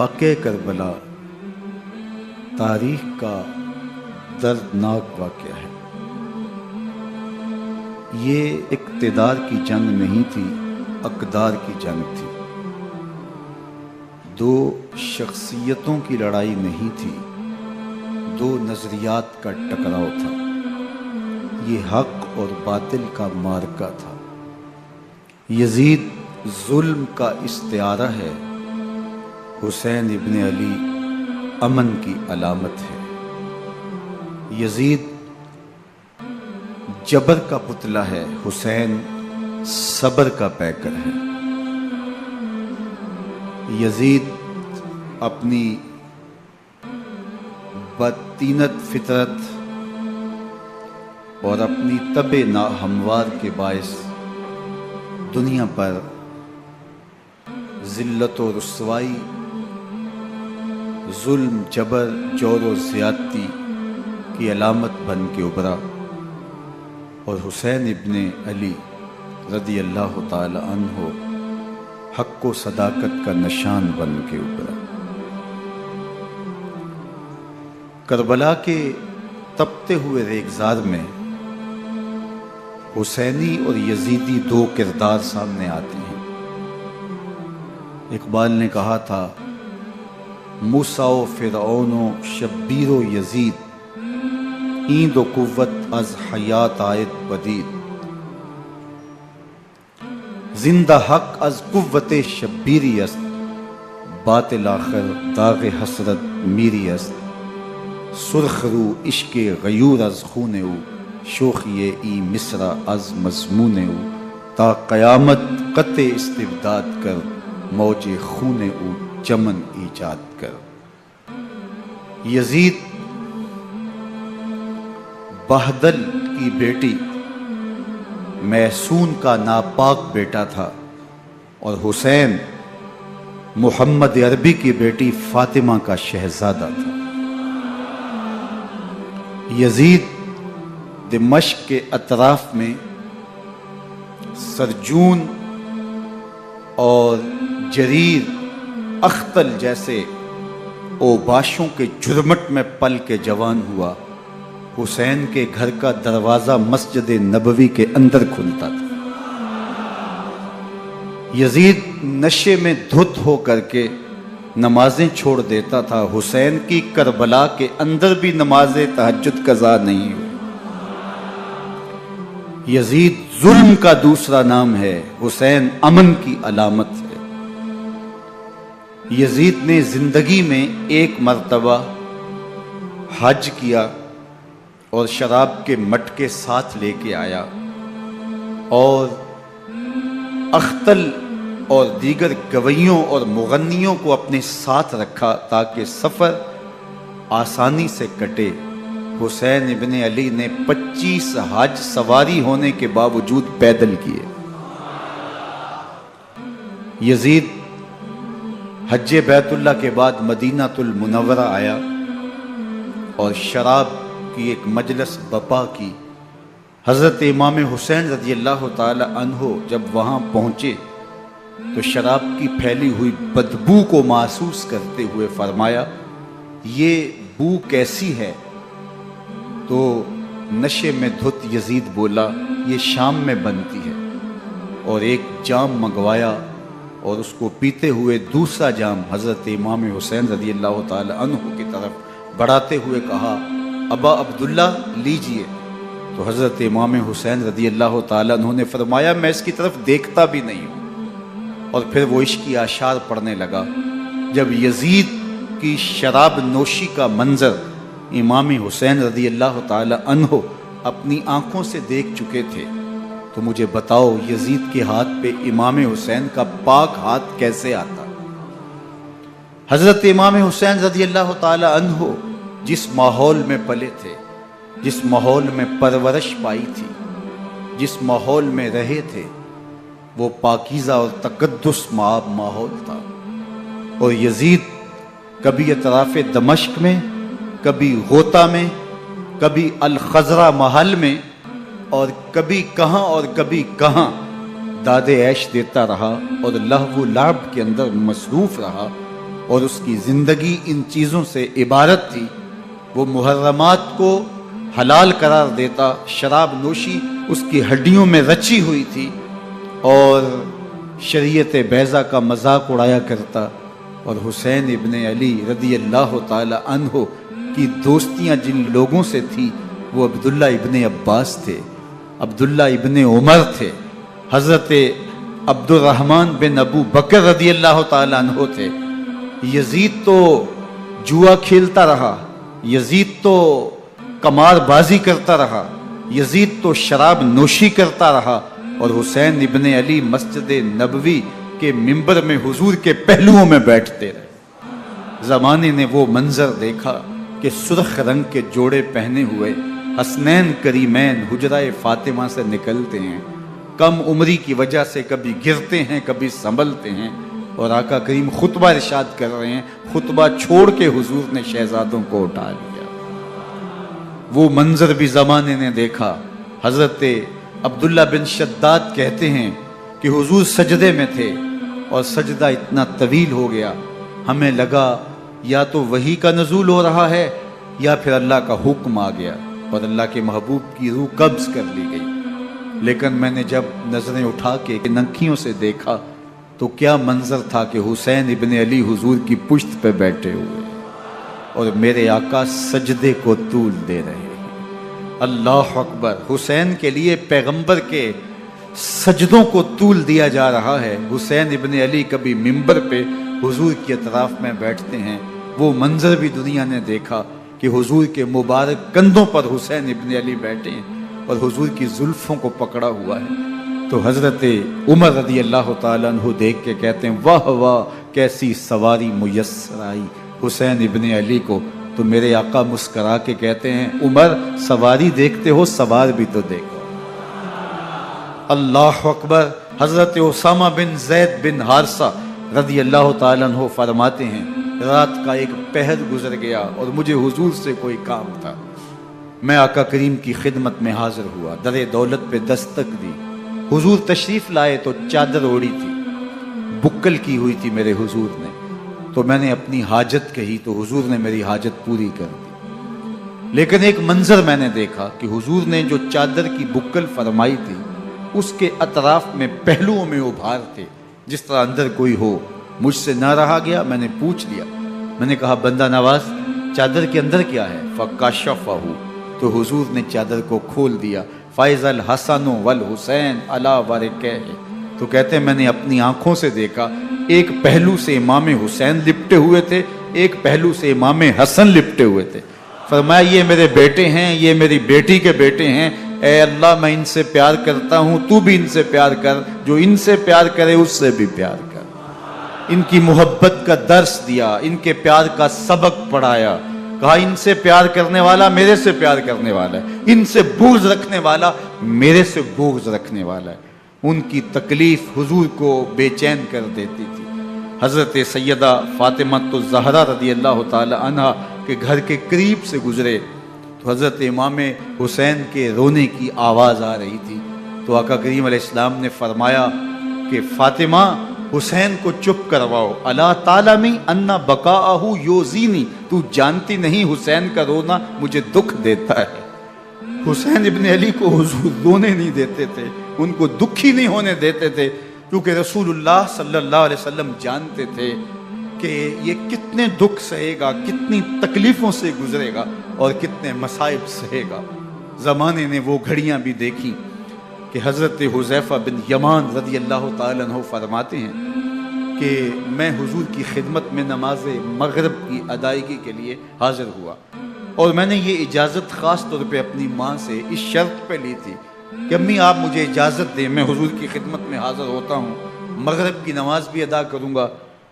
واقعہ کربلا تاریخ کا دردناک واقعہ ہے۔ یہ اقتدار کی جنگ نہیں تھی، اقدار کی جنگ تھی۔ دو شخصیتوں کی لڑائی نہیں تھی، دو نظریات کا ٹکراؤ تھا۔ یہ حق اور باطل کا معرکہ تھا۔ یزید ظلم کا استعارہ ہے، حسین ابن علی امن کی علامت ہے۔ یزید جبر کا پتلا ہے، حسین صبر کا پیکر ہے۔ یزید اپنی بدطینت فطرت اور اپنی طبع ناہموار کے باعث دنیا پر ذلت و رسوائی، ظلم، جبر، جور و زیادتی کی علامت بن کے ابھرا، اور حسین ابن علی رضی اللہ تعالی عنہ حق و صداقت کا نشان بن کے ابھرا۔ کربلا کے تپتے ہوئے ریگزار میں حسینی اور یزیدی دو کردار سامنے آتے ہیں۔ اقبال نے کہا تھا، موسیٰ و فرعون و شبیر و یزید، ایند و قوت از حیات آید بدید۔ زندہ حق از قوت شبیری است، باطل آخر داغ حسرت میری است۔ سرخ رو عشق غیور از خون او، شوخی ای مصر از مضمون او۔ تا قیامت قطع استبداد کر، موج خون او چمن ایجاد کر۔ یزید بہدل کی بیٹی محسون کا ناپاک بیٹا تھا، اور حسین محمد عربی کی بیٹی فاطمہ کا شہزادہ تھا۔ یزید دمشق کے اطراف میں سرجون اور جریر، اختل جیسے اوباشوں کے جرمٹ میں پل کے جوان ہوا۔ حسین کے گھر کا دروازہ مسجد نبوی کے اندر کھلتا تھا۔ یزید نشے میں دھت ہو کر کے نمازیں چھوڑ دیتا تھا۔ حسین کی کربلا کے اندر بھی نماز تہجد قضا نہیں ہوئی۔ یزید ظلم کا دوسرا نام ہے، حسین امن کی علامت ہے۔ یزید نے زندگی میں ایک مرتبہ حج کیا اور شراب کے مٹکے ساتھ لے کے آیا، اور اختل اور دیگر گویوں اور مغنیوں کو اپنے ساتھ رکھا تاکہ سفر آسانی سے کٹے۔ حسین ابن علی نے 25 حج سواری ہونے کے باوجود پیدل کیے۔ یزید حج بیت اللہ کے بعد مدینہ المنورہ آیا اور شراب کی ایک مجلس بپا کی۔ حضرت امام حسین رضی اللہ تعالی عنہ جب وہاں پہنچے تو شراب کی پھیلی ہوئی بدبو کو محسوس کرتے ہوئے فرمایا، یہ بو کیسی ہے؟ تو نشے میں دھت یزید بولا، یہ شام میں بنتی ہے، اور ایک جام منگوایا اور اس کو پیتے ہوئے دوسرا جام حضرت امام حسین رضی اللہ تعالی عنہ کی طرف بڑھاتے ہوئے کہا، ابا عبداللہ لیجئے۔ تو حضرت امام حسین رضی اللہ تعالی عنہ نے فرمایا، میں اس کی طرف دیکھتا بھی نہیں ہوں۔ اور پھر وہ عشقی اشعار پڑھنے لگا۔ جب یزید کی شراب نوشی کا منظر امام حسین رضی اللہ تعالی عنہ اپنی آنکھوں سے دیکھ چکے تھے تو مجھے بتاؤ یزید کے ہاتھ پہ امام حسین کا پاک ہاتھ کیسے آتا؟ حضرت امام حسین رضی اللہ تعالی عنہ جس ماحول میں پلے تھے، جس ماحول میں پرورش پائی تھی، جس ماحول میں رہے تھے، وہ پاکیزہ اور تقدس مآب ماحول تھا۔ اور یزید کبھی اطراف دمشق میں، کبھی غوطہ میں، کبھی الخزرہ محل میں، اور کبھی کہاں داد عیش دیتا رہا اور لہو و لعب کے اندر مصروف رہا، اور اس کی زندگی ان چیزوں سے عبارت تھی. وہ محرمات کو حلال قرار دیتا، شراب نوشی اس کی ہڈیوں میں رچی ہوئی تھی، اور شریعت بیضا کا مذاق اڑایا کرتا. اور حسین ابن علی رضی اللہ تعالی عنہ کی دوستیاں جن لوگوں سے تھی وہ عبداللہ ابن عباس تھے، عبداللہ ابن عمر تھے، حضرت عبد الرحمن بن ابو بکر رضی اللہ تعالی عنہ تھے. یزید تو جوا کھیلتا رہا، یزید تو قمار بازی کرتا رہا، یزید تو شراب نوشی کرتا رہا، اور حسین ابن علی مسجد نبوی کے منبر میں حضور کے پہلوؤں میں بیٹھتے رہے. زمانے نے وہ منظر دیکھا کہ سرخ رنگ کے جوڑے پہنے ہوئے حسنین کریمین حجرہ فاطمہ سے نکلتے ہیں. کم عمری کی وجہ سے کبھی گرتے ہیں کبھی سنبھلتے ہیں، اور آقا کریم خطبہ ارشاد کر رہے ہیں. خطبہ چھوڑ کے حضور نے شہزادوں کو اٹھا لیا. وہ منظر بھی زمانے نے دیکھا. حضرت عبداللہ بن شداد کہتے ہیں کہ حضور سجدے میں تھے اور سجدہ اتنا طویل ہو گیا، ہمیں لگا یا تو وحی کا نزول ہو رہا ہے یا پھر اللہ کا حکم آ گیا اور اللہ کے محبوب کی روح قبض کر لی گئی. لیکن میں نے جب نظریں اٹھا کے ننکیوں سے دیکھا تو کیا منظر تھا کہ حسین ابن علی حضور کی پشت پہ بیٹھے ہوئے اور میرے آقا سجدے کو طول دے رہے ہیں. اللہ اکبر. حسین کے لیے پیغمبر کے سجدوں کو طول دیا جا رہا ہے. حسین ابن علی کبھی منبر پہ حضور کی اطراف میں بیٹھتے ہیں. وہ منظر بھی دنیا نے دیکھا کہ حضور کے مبارک کندھوں پر حسین ابن علی بیٹھے ہیں اور حضور کی زلفوں کو پکڑا ہوا ہے. تو حضرت عمر رضی اللہ تعالیٰ عنہ دیکھ کے کہتے ہیں واہ واہ کیسی سواری میسر آئی حسین ابن علی کو. تو میرے آقا مسکرا کے کہتے ہیں عمر سواری دیکھتے ہو سوار بھی تو دیکھو. اللہ اکبر. حضرت اسامہ بن زید بن حارثہ رضی اللہ تعالیٰ عنہ فرماتے ہیں رات کا ایک پہر گزر گیا اور مجھے حضور سے کوئی کام تھا. میں آقا کریم کی خدمت میں حاضر ہوا، در دولت پہ دستک دی. حضور تشریف لائے تو چادر اوڑی تھی، بکل کی ہوئی تھی میرے حضور نے. تو میں نے اپنی حاجت کہی تو حضور نے میری حاجت پوری کر دی. لیکن ایک منظر میں نے دیکھا کہ حضور نے جو چادر کی بکل فرمائی تھی اس کے اطراف میں پہلوؤں میں ابھار تھے جس طرح اندر کوئی ہو. مجھ سے نہ رہا گیا، میں نے پوچھ لیا. میں نے کہا بندہ نواز چادر کے اندر کیا ہے؟ فکاشفہ. تو حضور نے چادر کو کھول دیا. فائز الحسن والحسین علی ورکہ. تو کہتے ہیں میں نے اپنی آنکھوں سے دیکھا ایک پہلو سے امام حسین لپٹے ہوئے تھے، ایک پہلو سے امام حسن لپٹے ہوئے تھے. فرمایا یہ میرے بیٹے ہیں، یہ میری بیٹی کے بیٹے ہیں. اے اللہ میں ان سے پیار کرتا ہوں، تو بھی ان سے پیار کر، جو ان سے پیار کرے اس سے بھی پیار کر. ان کی محبت کا درس دیا، ان کے پیار کا سبق پڑھایا. کہا ان سے پیار کرنے والا میرے سے پیار کرنے والا ہے، ان سے بغض رکھنے والا میرے سے بغض رکھنے والا ہے. ان کی تکلیف حضور کو بے چین کر دیتی تھی. حضرت سیدہ فاطمہ الزہرا رضی اللہ تعالی عنہا کے گھر کے قریب سے گزرے تو حضرت امام حسین کے رونے کی آواز آ رہی تھی. تو آقا کریم علیہ السلام نے فرمایا کہ فاطمہ حسین کو چپ کرواؤ. اللہ تعالیٰ انا بقاءہ یوزینی. تو جانتی نہیں حسین کا رونا مجھے دکھ دیتا ہے. حسین ابن علی کو حضور رونے نہیں دیتے تھے، ان کو دکھی نہیں ہونے دیتے تھے، کیونکہ رسول اللہ صلی اللہ علیہ وسلم جانتے تھے کہ یہ کتنے دکھ سہے گا، کتنی تکلیفوں سے گزرے گا اور کتنے مصائب سہے گا. زمانے نے وہ گھڑیاں بھی دیکھی کہ حضرت حذیفہ بن یمان رضی اللہ تعالیٰ عنہ فرماتے ہیں کہ میں حضور کی خدمت میں نماز مغرب کی ادائیگی کے لیے حاضر ہوا، اور میں نے یہ اجازت خاص طور پہ اپنی ماں سے اس شرط پہ لی تھی کہ امی آپ مجھے اجازت دیں، میں حضور کی خدمت میں حاضر ہوتا ہوں، مغرب کی نماز بھی ادا کروں گا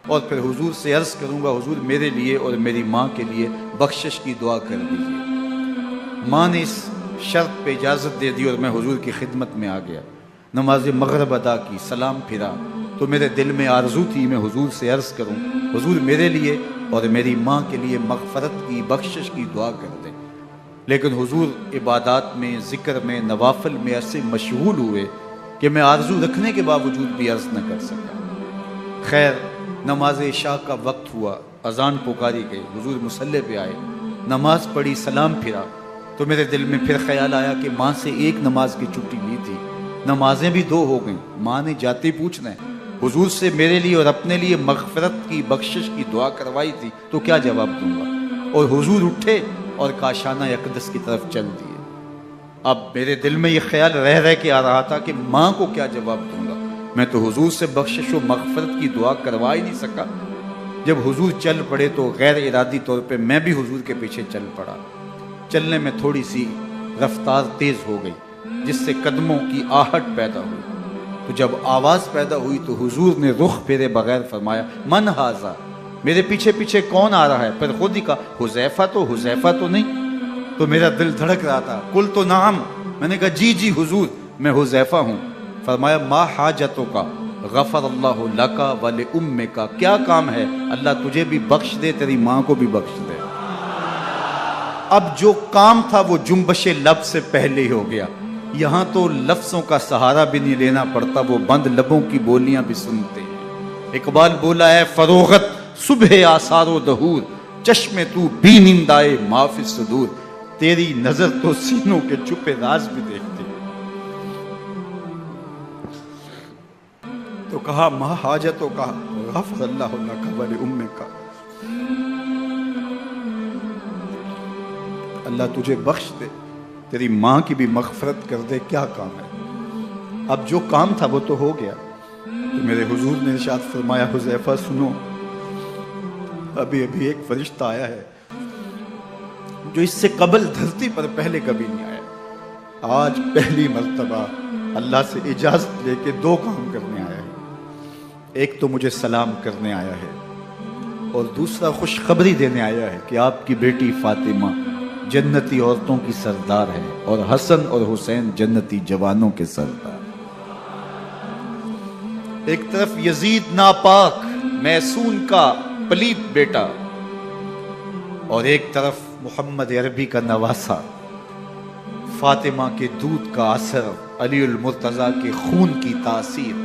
اور پھر حضور سے عرض کروں گا حضور میرے لیے اور میری ماں کے لیے بخشش کی دعا کر دیجیے. ماں نے اس شرط پہ اجازت دے دی اور میں حضور کی خدمت میں آ گیا. نماز مغرب ادا کی، سلام پھرا تو میرے دل میں آرزو تھی میں حضور سے عرض کروں حضور میرے لیے اور میری ماں کے لیے مغفرت کی بخشش کی دعا کر دیں. لیکن حضور عبادات میں، ذکر میں، نوافل میں ایسے مشغول ہوئے کہ میں آرزو رکھنے کے باوجود بھی عرض نہ کر سکا. خیر نماز عشاء کا وقت ہوا اذان پکاری گئی، حضور مصلی پہ آئے، نماز پڑھی، سلام پھرا، تو میرے دل میں پھر خیال آیا کہ ماں سے ایک نماز کی چھٹی لی تھی، نمازیں بھی 2 ہو گئیں، ماں نے جاتے پوچھنا ہے حضور سے میرے لیے اور اپنے لیے مغفرت کی بخشش کی دعا کروائی تھی تو کیا جواب دوں گا؟ اور حضور اٹھے اور کاشانہ اقدس کی طرف چل دیے۔ اب میرے دل میں یہ خیال رہ کے آ رہا تھا کہ ماں کو کیا جواب دوں گا؟ میں تو حضور سے بخشش و مغفرت کی دعا کروا ہی نہیں سکا۔ جب حضور چل پڑے تو غیر ارادی طور پہ میں بھی حضور کے پیچھے چل پڑا۔ چلنے میں تھوڑی سی رفتار تیز ہو گئی جس سے قدموں کی آہٹ پیدا ہوئی، تو جب آواز پیدا ہوئی تو حضور نے رخ پھیرے بغیر فرمایا من ھذا، میرے پیچھے پیچھے کون آ رہا ہے؟ پھر خود ہی کہا حذیفہ تو نہیں؟ تو میرا دل دھڑک رہا تھا، قل تو نعم، میں نے کہا جی حضور میں حذیفہ ہوں۔ فرمایا ما حاجتوں کا غفر اللہ لکا ولأمک، کیا کام ہے؟ اللہ تجھے بھی بخش دے، تیری ماں کو بھی بخش دے۔ اب جو کام تھا وہ جنبش لب سے پہلے ہی ہو گیا، یہاں تو لفظوں کا سہارا بھی نہیں لینا پڑتا، وہ بند لبوں کی بولیاں بھی سنتے ہیں۔ اقبال بولا ہے فروغت صبح آثار و دہور، چشم تو بھی نندائے ما فی الصدور، تیری نظر تو سینوں کے چھپے راز بھی دیکھتی ہے۔ تو کہا ما حاجتوں کا غفر اللہ لک ولأمک، اللہ تجھے بخش دے، تیری ماں کی بھی مغفرت کر دے، کیا کام ہے؟ اب جو کام تھا وہ تو ہو گیا۔ تو میرے حضور نے ارشاد فرمایا حذیفہ سنو، ابھی ایک فرشتہ آیا ہے جو اس سے قبل دھرتی پر پہلے کبھی نہیں آیا، آج پہلی مرتبہ اللہ سے اجازت لے کے 2 کام کرنے آیا ہے۔ ایک تو مجھے سلام کرنے آیا ہے اور دوسرا خوشخبری دینے آیا ہے کہ آپ کی بیٹی فاطمہ جنتی عورتوں کی سردار ہے اور حسن اور حسین جنتی جوانوں کے سردار۔ ایک طرف یزید ناپاک محسون کا پلیت بیٹا اور ایک طرف محمد عربی کا نواسا، فاطمہ کے دودھ کا اثر، علی المرتضیٰ کے خون کی تاثیر،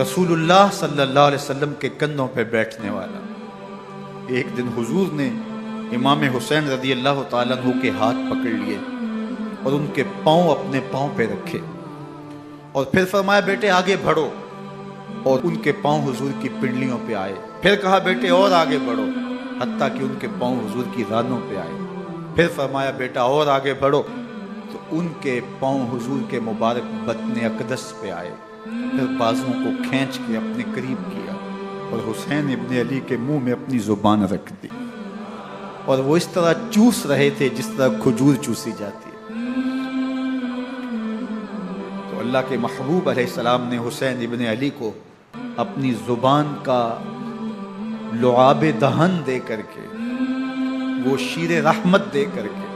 رسول اللہ صلی اللہ علیہ وسلم کے کندھوں پہ بیٹھنے والا۔ ایک دن حضور نے امام حسین رضی اللہ تعالیٰ عنہ کے ہاتھ پکڑ لیے اور ان کے پاؤں اپنے پاؤں پہ رکھے اور پھر فرمایا بیٹے آگے بڑھو، اور ان کے پاؤں حضور کی پنڈلیوں پہ آئے۔ پھر کہا بیٹے اور آگے بڑھو، حتیٰ کہ ان کے پاؤں حضور کی رانوں پہ آئے۔ پھر فرمایا بیٹا اور آگے بڑھو، تو ان کے پاؤں حضور کے مبارک بطن اقدس پہ آئے۔ پھر بازوں کو کھینچ کے اپنے قریب کیا اور حسین ابن علی کے منہ میں اپنی زبان رکھ دی، اور وہ اس طرح چوس رہے تھے جس طرح کھجور چوسی جاتی ہے۔ تو اللہ کے محبوب علیہ السلام نے حسین ابن علی کو اپنی زبان کا لعاب دہن دے کر کے، وہ شیر رحمت دے کر کے،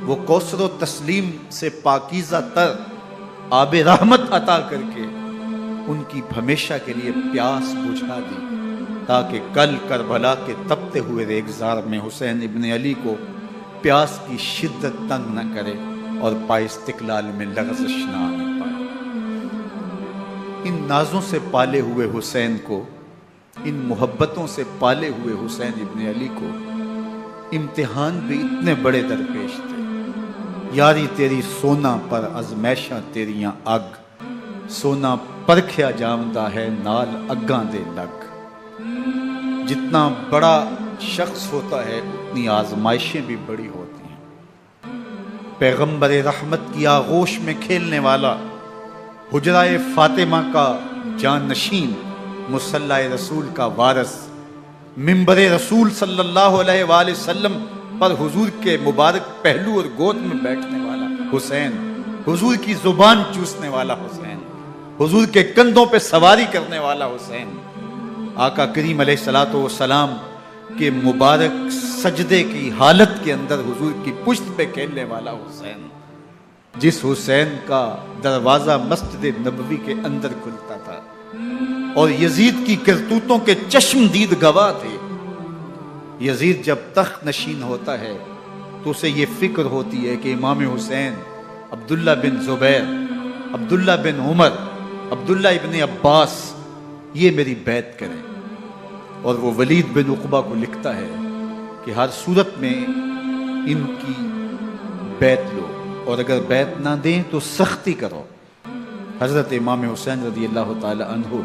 وہ کوثر و تسلیم سے پاکیزہ تر آب رحمت عطا کر کے ان کی ہمیشہ کے لیے پیاس بجھا دی، تاکہ کل کربلا کے تپتے ہوئے ریگزار میں حسین ابن علی کو پیاس کی شدت تنگ نہ کرے اور پائے استقلال میں لغزش نہ آنے پائے۔ ان نازوں سے پالے ہوئے حسین کو، ان محبتوں سے پالے ہوئے حسین ابن علی کو امتحان بھی اتنے بڑے درپیش تھے۔ یاری تیری سونا پر ازمیشاں تیریاں اگ، سونا پرکھیا جامدہ ہے نال اگاں دے لگ۔ جتنا بڑا شخص ہوتا ہے اتنی آزمائشیں بھی بڑی ہوتی ہیں۔ پیغمبر رحمت کی آغوش میں کھیلنے والا، حجرہ فاطمہ کا جانشین، مصلی رسول کا وارث، منبر رسول صلی اللہ علیہ وآلہ وسلم پر حضور کے مبارک پہلو اور گود میں بیٹھنے والا حسین، حضور کی زبان چوسنے والا حسین، حضور کے کندھوں پہ سواری کرنے والا حسین، آقا کریم علیہ الصلوۃ والسلام کے مبارک سجدے کی حالت کے اندر حضور کی پشت پہ کھیلنے والا حسین، جس حسین کا دروازہ مسجد نبوی کے اندر کھلتا تھا اور یزید کی کرتوتوں کے چشم دید گواہ تھے۔ یزید جب تخت نشین ہوتا ہے تو اسے یہ فکر ہوتی ہے کہ امام حسین عبداللہ بن زبیر، عبداللہ بن عمر، عبداللہ ابن عباس یہ میری بیعت کریں، اور وہ ولید بن عقبہ کو لکھتا ہے کہ ہر صورت میں ان کی بیعت لو، اور اگر بیعت نہ دیں تو سختی کرو۔ حضرت امام حسین رضی اللہ تعالی عنہ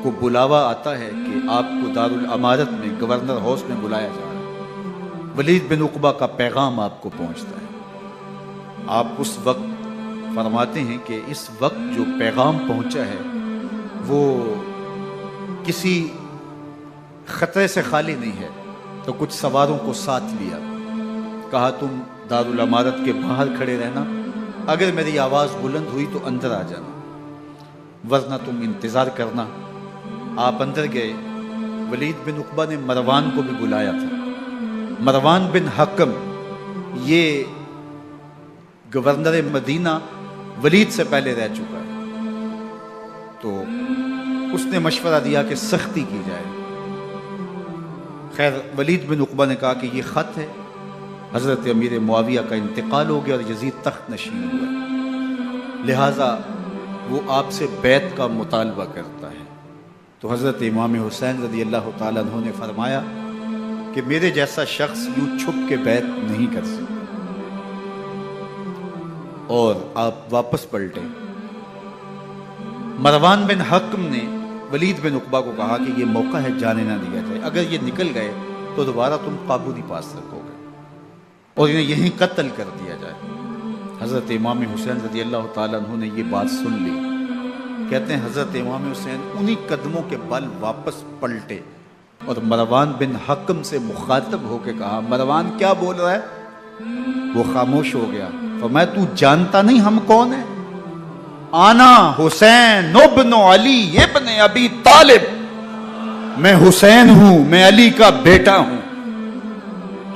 کو بلاوا آتا ہے کہ آپ کو دارالامارت میں گورنر ہاؤس میں بلایا جا رہا ہے۔ ولید بن عقبہ کا پیغام آپ کو پہنچتا ہے۔ آپ اس وقت فرماتے ہیں کہ اس وقت جو پیغام پہنچا ہے وہ کسی خطرے سے خالی نہیں ہے، تو کچھ سواروں کو ساتھ لیا، کہا تم دارالامارت کے باہر کھڑے رہنا، اگر میری آواز بلند ہوئی تو اندر آ جانا، ورنہ تم انتظار کرنا۔ آپ اندر گئے۔ ولید بن عقبہ نے مروان کو بھی بلایا تھا۔ مروان بن حکم یہ گورنر مدینہ ولید سے پہلے رہ چکا ہے، تو اس نے مشورہ دیا کہ سختی کی جائے۔ خیر ولید بن عقبہ نے کہا کہ یہ خط ہے، حضرت امیر معاویہ کا انتقال ہو گیا اور یزید تخت نشین ہوا، لہٰذا وہ آپ سے بیعت کا مطالبہ کرتا ہے۔ تو حضرت امام حسین رضی اللہ تعالیٰ عنہ نے فرمایا کہ میرے جیسا شخص یوں چھپ کے بیعت نہیں کر سکتا، اور آپ واپس پلٹے۔ مروان بن حکم نے ولید بن عقبہ کو کہا کہ یہ موقع ہے جانے نہ دیا جائے، اگر یہ نکل گئے تو دوبارہ تم قابو نہیں پا سکو گے اور انہیں یہیں قتل کر دیا جائے۔ حضرت امام حسین رضی اللہ تعالیٰ عنہ نے یہ بات سن لی۔ کہتے ہیں حضرت امام حسین انہی قدموں کے بل واپس پلٹے اور مروان بن حکم سے مخاطب ہو کے کہا، مروان کیا بول رہا ہے؟ وہ خاموش ہو گیا۔ فرمایا تو جانتا نہیں ہم کون ہیں؟ آنا حسین ابن علی ابن ابی طالب، میں حسین ہوں، میں علی کا بیٹا ہوں۔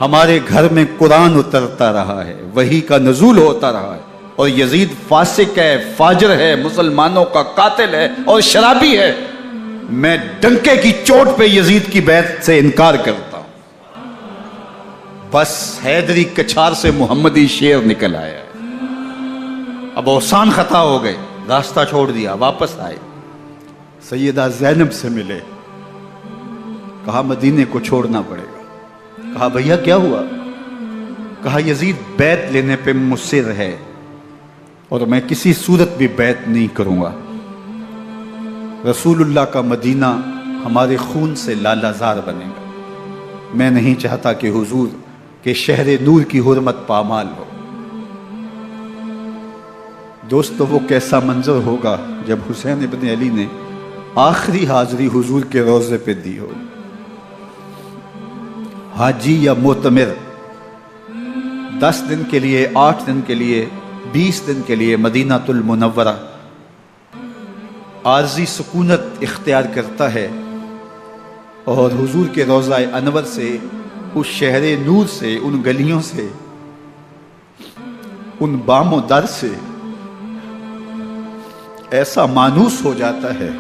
ہمارے گھر میں قرآن اترتا رہا ہے، وحی کا نزول ہوتا رہا ہے، اور یزید فاسق ہے، فاجر ہے، مسلمانوں کا قاتل ہے اور شرابی ہے۔ میں ڈنکے کی چوٹ پہ یزید کی بیعت سے انکار کرتا ہوں۔ بس حیدری کچھار سے محمدی شیر نکل آیا ہے۔ اب اوسان خطا ہو گئے، راستہ چھوڑ دیا، واپس آئے، سیدہ زینب سے ملے، کہا مدینے کو چھوڑنا پڑے گا۔ کہا بھیا کیا ہوا؟ کہا یزید بیعت لینے پہ مصر ہے اور میں کسی صورت بھی بیعت نہیں کروں گا۔ رسول اللہ کا مدینہ ہمارے خون سے لالہ زار بنے گا، میں نہیں چاہتا کہ حضور کے شہر نور کی حرمت پامال ہو۔ دوستو وہ کیسا منظر ہوگا جب حسین ابن علی نے آخری حاضری حضور کے روضے پہ دی ہو۔ حاجی یا معتمر 10 دن کے لیے، 8 دن کے لیے، 20 دن کے لیے مدینہ المنورہ عارضی سکونت اختیار کرتا ہے، اور حضور کے روضہ انور سے، اس شہر نور سے، ان گلیوں سے، ان بام و در سے ایسا مانوس ہو جاتا ہے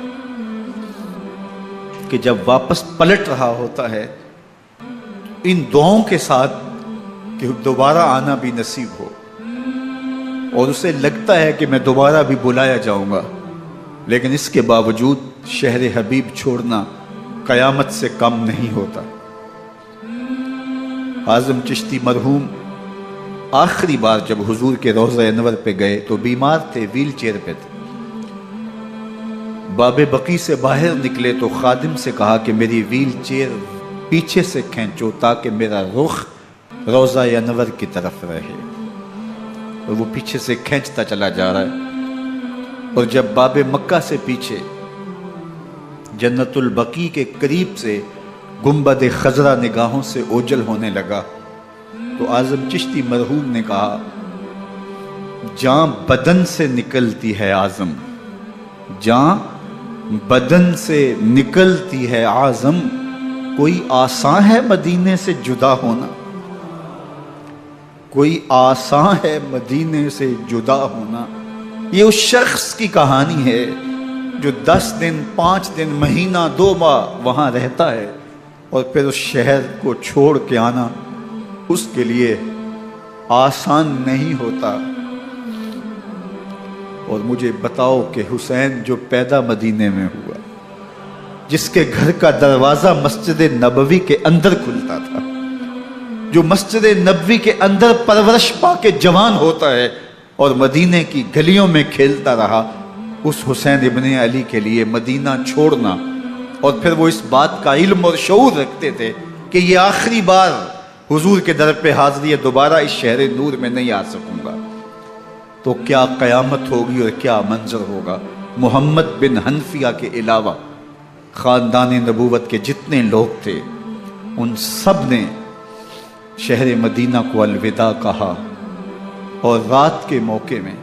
کہ جب واپس پلٹ رہا ہوتا ہے ان دعاؤں کے ساتھ کہ دوبارہ آنا بھی نصیب ہو، اور اسے لگتا ہے کہ میں دوبارہ بھی بلایا جاؤں گا، لیکن اس کے باوجود شہر حبیب چھوڑنا قیامت سے کم نہیں ہوتا۔ اعظم چشتی مرحوم آخری بار جب حضور کے روضہ انور پہ گئے تو بیمار تھے، ویل چیئر پہ تھے۔ باب بقی سے باہر نکلے تو خادم سے کہا کہ میری ویل چیئر پیچھے سے کھینچو تاکہ میرا رخ روضہ انور کی طرف رہے، اور وہ پیچھے سے کھینچتا چلا جا رہا ہے، اور جب باب مکہ سے پیچھے جنت البقیع کے قریب سے گنبد خضرا نگاہوں سے اوجل ہونے لگا تو اعظم چشتی مرحوم نے کہا، جان بدن سے نکلتی ہے اعظم، جان بدن سے نکلتی ہے اعظم، کوئی آسان ہے مدینے سے جدا ہونا، کوئی آسان ہے مدینے سے جدا ہونا۔ یہ اس شخص کی کہانی ہے جو 10 دن، 5 دن، مہینہ، 2 ماہ وہاں رہتا ہے اور پھر اس شہر کو چھوڑ کے آنا اس کے لیے آسان نہیں ہوتا۔ اور مجھے بتاؤ کہ حسین جو پیدا مدینے میں ہوا، جس کے گھر کا دروازہ مسجد نبوی کے اندر کھلتا تھا، جو مسجد نبوی کے اندر پرورش پا کے جوان ہوتا ہے اور مدینے کی گلیوں میں کھیلتا رہا، اس حسین ابن علی کے لیے مدینہ چھوڑنا، اور پھر وہ اس بات کا علم اور شعور رکھتے تھے کہ یہ آخری بار حضور کے در پہ حاضری ہے، دوبارہ اس شہر نور میں نہیں آ سکوں گا، تو کیا قیامت ہوگی اور کیا منظر ہوگا۔ محمد بن حنفیہ کے علاوہ خاندان نبوت کے جتنے لوگ تھے ان سب نے شہر مدینہ کو الوداع کہا، اور رات کے موقع میں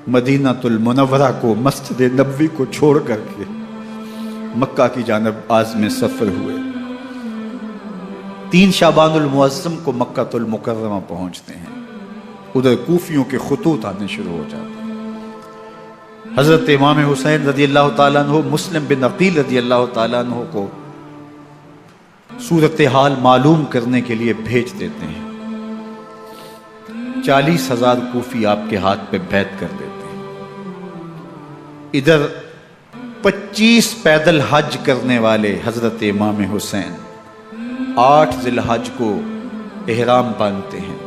مدینہ المنورہ کو، مسجد نبوی کو چھوڑ کر کے مکہ کی جانب عازم سفر ہوئے۔ 3 شعبان المعظم کو مکہ المکرمہ پہنچتے ہیں، ادھر کوفیوں کے خطوط آنے شروع ہو جاتے ہیں۔ حضرت امام حسین رضی اللہ تعالیٰ عنہ مسلم بن عقیل رضی اللہ تعالیٰ عنہ کو صورتحال معلوم کرنے کے لیے بھیج دیتے ہیں۔ 40,000 کوفی آپ کے ہاتھ پہ بیعت کر دیتے ہیں۔ ادھر 25 پیدل حج کرنے والے حضرت امام حسین 8 ذی الحج کو احرام باندھتے ہیں،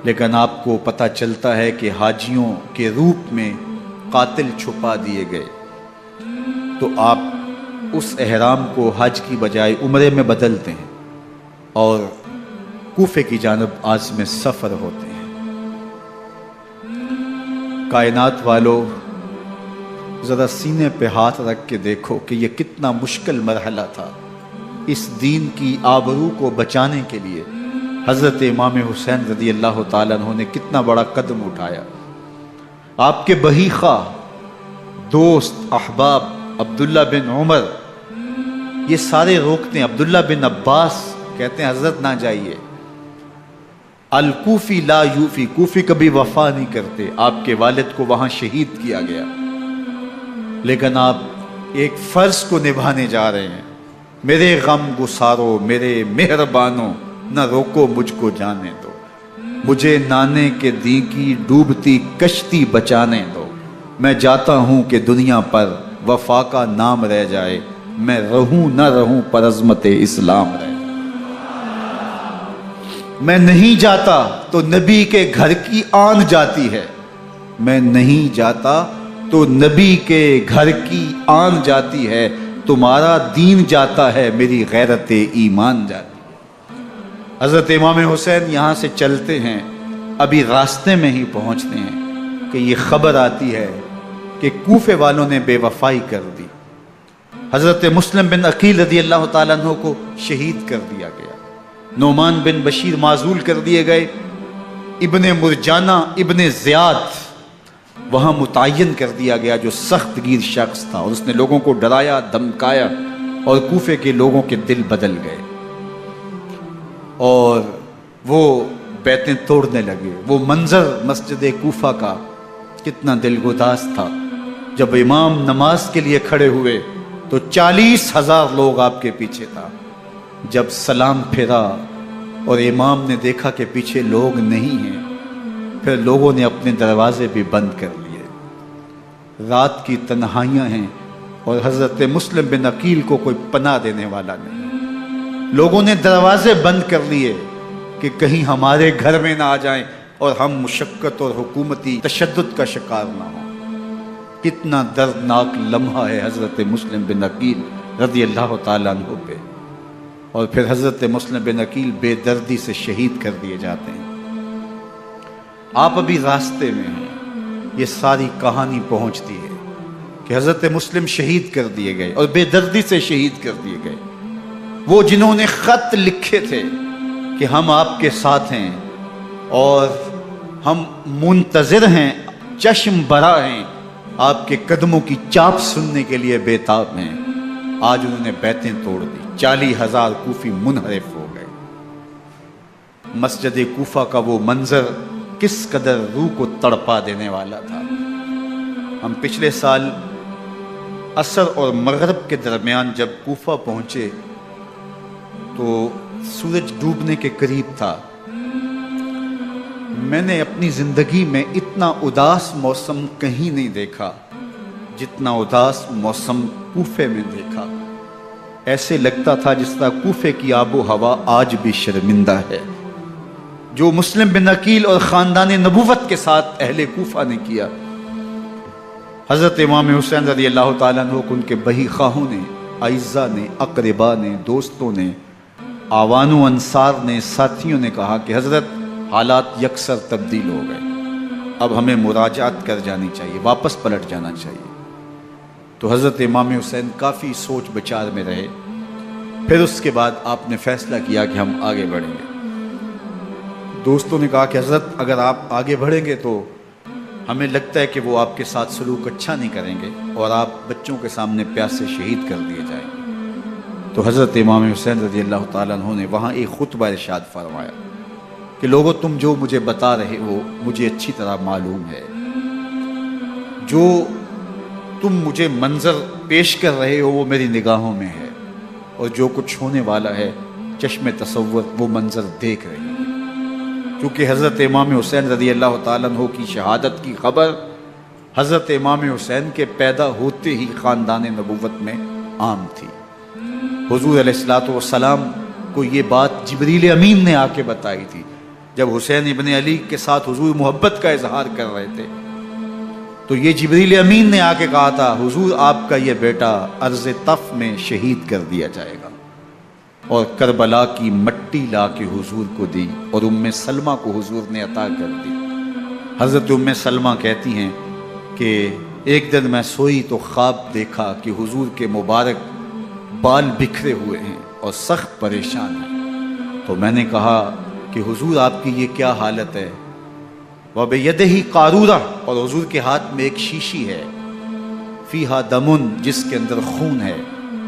لیکن آپ کو پتہ چلتا ہے کہ حاجیوں کے روپ میں قاتل چھپا دیے گئے، تو آپ اس احرام کو حج کی بجائے عمرے میں بدلتے ہیں اور کوفے کی جانب عازم سفر ہوتے ہیں۔ کائنات والو، ذرا سینے پہ ہاتھ رکھ کے دیکھو کہ یہ کتنا مشکل مرحلہ تھا۔ اس دین کی آبرو کو بچانے کے لیے حضرت امام حسین رضی اللہ تعالیٰ عنہ نے کتنا بڑا قدم اٹھایا۔ آپ کے بہیخہ دوست احباب عبداللہ بن عمر یہ سارے روکتے ہیں، عبداللہ بن عباس کہتے ہیں حضرت نہ جائیے، الکوفی لا یوفی، کوفی کبھی وفا نہیں کرتے، آپ کے والد کو وہاں شہید کیا گیا، لیکن آپ ایک فرض کو نبھانے جا رہے ہیں۔ میرے غم گسارو، میرے مہربانوں، نہ روکو مجھ کو جانے دو، مجھے نانے کے دی کی ڈوبتی کشتی بچانے دو، میں جاتا ہوں کہ دنیا پر وفا کا نام رہ جائے، میں رہوں نہ رہوں پر عظمت اسلام رہ جائے۔ میں نہیں جاتا تو نبی کے گھر کی آن جاتی ہے، میں نہیں جاتا تو نبی کے گھر کی آن جاتی ہے، تمہارا دین جاتا ہے، میری غیرت ایمان جاتی ہے۔ حضرت امام حسین یہاں سے چلتے ہیں، ابھی راستے میں ہی پہنچتے ہیں کہ یہ خبر آتی ہے کہ کوفے والوں نے بے وفائی کر دی، حضرت مسلم بن عقیل رضی اللہ تعالیٰ عنہ کو شہید کر دیا گیا، نعمان بن بشیر معزول کر دیے گئے، ابن مرجانہ ابن زیاد وہاں متعین کر دیا گیا جو سخت گیر شخص تھا، اور اس نے لوگوں کو ڈرایا دھمکایا اور کوفے کے لوگوں کے دل بدل گئے اور وہ بیعتیں توڑنے لگے۔ وہ منظر مسجد کوفہ کا کتنا دلگداز تھا، جب امام نماز کے لیے کھڑے ہوئے تو 40,000 لوگ آپ کے پیچھے تھا۔ جب سلام پھیرا اور امام نے دیکھا کہ پیچھے لوگ نہیں ہیں، پھر لوگوں نے اپنے دروازے بھی بند کر لیے۔ رات کی تنہائیاں ہیں اور حضرت مسلم بن عقیل کو کوئی پناہ دینے والا نہیں، لوگوں نے دروازے بند کر لیے کہ کہیں ہمارے گھر میں نہ آ جائیں اور ہم مشقت اور حکومتی تشدد کا شکار نہ ہوں۔ کتنا دردناک لمحہ ہے حضرت مسلم بن عقیل رضی اللہ تعالیٰ عنہ پہ، اور پھر حضرت مسلم بن عقیل بے دردی سے شہید کر دیے جاتے ہیں۔ آپ ابھی راستے میں ہیں، یہ ساری کہانی پہنچتی ہے کہ حضرت مسلم شہید کر دیے گئے اور بے دردی سے شہید کر دیے گئے۔ وہ جنہوں نے خط لکھے تھے کہ ہم آپ کے ساتھ ہیں اور ہم منتظر ہیں، چشم برا ہیں، آپ کے قدموں کی چاپ سننے کے لیے بےتاب ہیں، آج انہوں نے بیعتیں توڑ دی۔ 40,000 کوفی منحرف ہو گئے۔ مسجد کوفہ کا وہ منظر کس قدر روح کو تڑپا دینے والا تھا۔ ہم پچھلے سال عصر اور مغرب کے درمیان جب کوفہ پہنچے تو سورج ڈوبنے کے قریب تھا۔ میں نے اپنی زندگی میں اتنا اداس موسم کہیں نہیں دیکھا جتنا اداس موسم کوفے میں دیکھا۔ ایسے لگتا تھا جس طرح کوفے کی آب و ہوا آج بھی شرمندہ ہے۔ جو مسلم بن عقیل اور خاندان نبوت کے ساتھ اہل کوفہ نے کیا، حضرت امام حسین رضی اللہ تعالیٰ عنہ کو ان کے بہی خواہوں نے، اعزاء نے، اقربا نے، دوستوں نے، آوان و انصار نے، ساتھیوں نے کہا کہ حضرت حالات یکسر تبدیل ہو گئے، اب ہمیں مراجعت کر جانی چاہیے، واپس پلٹ جانا چاہیے۔ تو حضرت امام حسین کافی سوچ بچار میں رہے، پھر اس کے بعد آپ نے فیصلہ کیا کہ ہم آگے بڑھیں گے۔ دوستوں نے کہا کہ حضرت اگر آپ آگے بڑھیں گے تو ہمیں لگتا ہے کہ وہ آپ کے ساتھ سلوک اچھا نہیں کریں گے اور آپ بچوں کے سامنے پیاسے شہید کر دیے جائیں گے۔ تو حضرت امام حسین رضی اللہ تعالیٰ عنہ نے وہاں ایک خطبہ ارشاد فرمایا کہ لوگوں تم جو مجھے بتا رہے ہو مجھے اچھی طرح معلوم ہے، جو تم مجھے منظر پیش کر رہے ہو وہ میری نگاہوں میں ہے، اور جو کچھ ہونے والا ہے چشم تصور وہ منظر دیکھ رہی ہے۔ کیونکہ حضرت امام حسین رضی اللہ تعالیٰ عنہ کی شہادت کی خبر حضرت امام حسین کے پیدا ہوتے ہی خاندان نبوت میں عام تھی۔ حضور علیہ الصلوۃ والسلام کو یہ بات جبریل امین نے آ کے بتائی تھی جب حسین ابن علی کے ساتھ حضور محبت کا اظہار کر رہے تھے، تو یہ جبریل امین نے آ کے کہا تھا حضور آپ کا یہ بیٹا ارض طف میں شہید کر دیا جائے گا، اور کربلا کی مٹی لا کے حضور کو دی اور ام سلمہ کو حضور نے عطا کر دی۔ حضرت ام سلمہ کہتی ہیں کہ ایک دن میں سوئی تو خواب دیکھا کہ حضور کے مبارک بال بکھرے ہوئے ہیں اور سخت پریشان ہیں، تو میں نے کہا کہ حضور آپ کی یہ کیا حالت ہے؟ وَبِيَدِهِ قَارُورَةٌ، اور حضور کے ہاتھ میں ایک شیشی ہے، فِيهَا دَمٌ، جس کے اندر خون ہے۔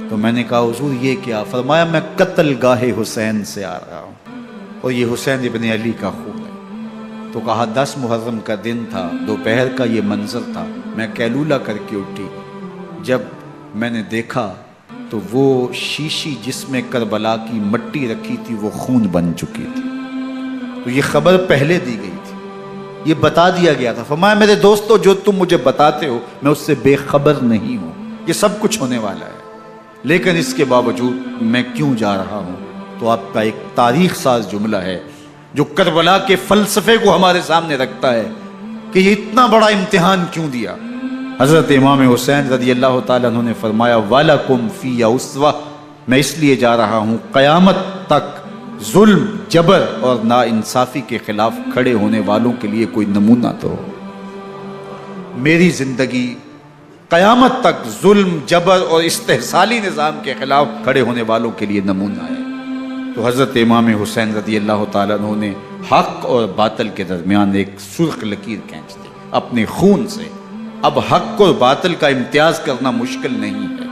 تو میں نے کہا حضور یہ کیا؟ فرمایا میں قتل گاہ حسین سے آ رہا ہوں اور یہ حسین ابن علی کا خون ہے۔ تو کہا 10 محرم کا دن تھا، دوپہر کا یہ منظر تھا، میں کیلولہ کر کے اٹھی، جب میں نے دیکھا تو وہ شیشی جس میں کربلا کی مٹی رکھی تھی وہ خون بن چکی تھی۔ تو یہ خبر پہلے دی گئی تھی، یہ بتا دیا گیا تھا۔ فرمایا میرے دوستو جو تم مجھے بتاتے ہو میں اس سے بے خبر نہیں ہوں، یہ سب کچھ ہونے والا ہے، لیکن اس کے باوجود میں کیوں جا رہا ہوں؟ تو آپ کا ایک تاریخ ساز جملہ ہے جو کربلا کے فلسفے کو ہمارے سامنے رکھتا ہے کہ یہ اتنا بڑا امتحان کیوں دیا۔ حضرت امام حسین رضی اللہ تعالیٰ عنہ نے فرمایا وَلَكُمْ فِيَّ أُسْوَةٌ، میں اس لیے جا رہا ہوں قیامت تک ظلم، جبر اور ناانصافی کے خلاف کھڑے ہونے والوں کے لیے کوئی نمونہ تو ہو۔ میری زندگی قیامت تک ظلم، جبر اور استحصالی نظام کے خلاف کھڑے ہونے والوں کے لیے نمونہ ہے۔ تو حضرت امام حسین رضی اللہ تعالیٰ عنہ نے حق اور باطل کے درمیان ایک سرخ لکیر کھینچ دی اپنے خون سے۔ اب حق اور باطل کا امتیاز کرنا مشکل نہیں ہے،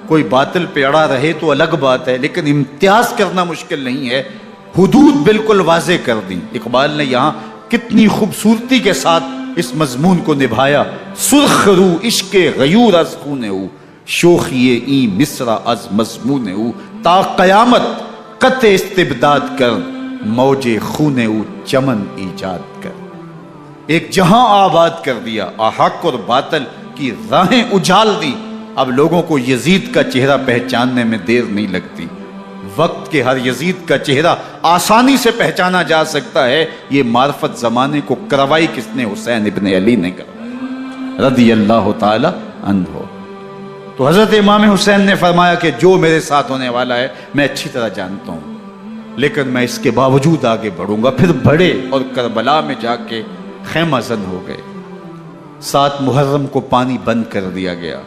کوئی باطل پہ اڑا رہے تو الگ بات ہے، لیکن امتیاز کرنا مشکل نہیں ہے۔ حدود بالکل واضح کر دیں۔ اقبال نے یہاں کتنی خوبصورتی کے ساتھ اس مضمون کو نبھایا۔ سرخ رو عشق غیور از خون او، شوخی این مصرع از مضمون او، تا قیامت قطع استبداد کر، موج خون او چمن ایجاد کر۔ ایک جہاں آباد کر دیا، حق اور باطل کی راہیں اجال دی۔ اب لوگوں کو یزید کا چہرہ پہچاننے میں دیر نہیں لگتی، وقت کے ہر یزید کا چہرہ آسانی سے پہچانا جا سکتا ہے۔ یہ معرفت زمانے کو کروائی کس نے؟ حسین ابن علی نے کروائی رضی اللہ تعالی عنہ۔ تو حضرت امام حسین نے فرمایا کہ جو میرے ساتھ ہونے والا ہے میں اچھی طرح جانتا ہوں، لیکن میں اس کے باوجود آگے بڑھوں گا۔ پھر بڑھے اور کربلا میں جا کے خیمہ زن ہو گئے۔ 7 محرم کو پانی بند کر دیا گیا۔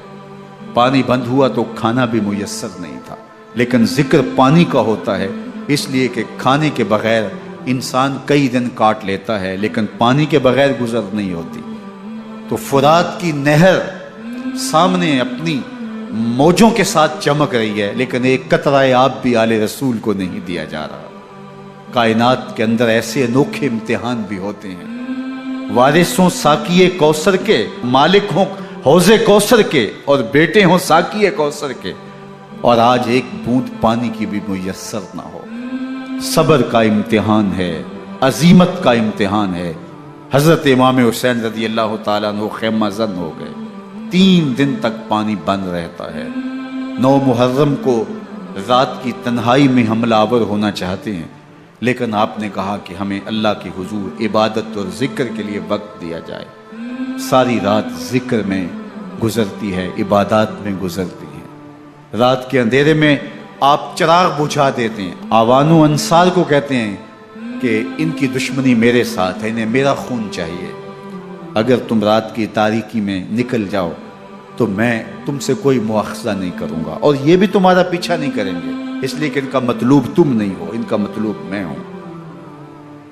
پانی بند ہوا تو کھانا بھی میسر نہیں تھا، لیکن ذکر پانی کا ہوتا ہے اس لیے کہ کھانے کے بغیر انسان کئی دن کاٹ لیتا ہے، لیکن پانی کے بغیر گزر نہیں ہوتی۔ تو فرات کی نہر سامنے اپنی موجوں کے ساتھ چمک رہی ہے، لیکن ایک قطرہ آب بھی آل رسول کو نہیں دیا جا رہا۔ کائنات کے اندر ایسے انوکھے امتحان بھی ہوتے ہیں۔ وارثوں ساقی کوثر کے، مالک ہوں حوض کوثر کے، اور بیٹے ہوں ساقی کوثر کے، اور آج ایک بوند پانی کی بھی میسر نہ ہو۔ صبر کا امتحان ہے، عزیمت کا امتحان ہے۔ حضرت امام حسین رضی اللہ تعالیٰ عنہ خیمہ زن ہو گئے۔ 3 دن تک پانی بند رہتا ہے۔ 9 محرم کو رات کی تنہائی میں حملہ آور ہونا چاہتے ہیں، لیکن آپ نے کہا کہ ہمیں اللہ کے حضور عبادت اور ذکر کے لیے وقت دیا جائے۔ ساری رات ذکر میں گزرتی ہے، عبادات میں گزرتی ہے۔ رات کے اندھیرے میں آپ چراغ بجھا دیتے ہیں۔ آوان و انصار کو کہتے ہیں کہ ان کی دشمنی میرے ساتھ ہے، انہیں میرا خون چاہیے، اگر تم رات کی تاریکی میں نکل جاؤ تو میں تم سے کوئی مواخذہ نہیں کروں گا، اور یہ بھی تمہارا پیچھا نہیں کریں گے، اس لیے کہ ان کا مطلوب تم نہیں ہو، ان کا مطلوب میں ہوں۔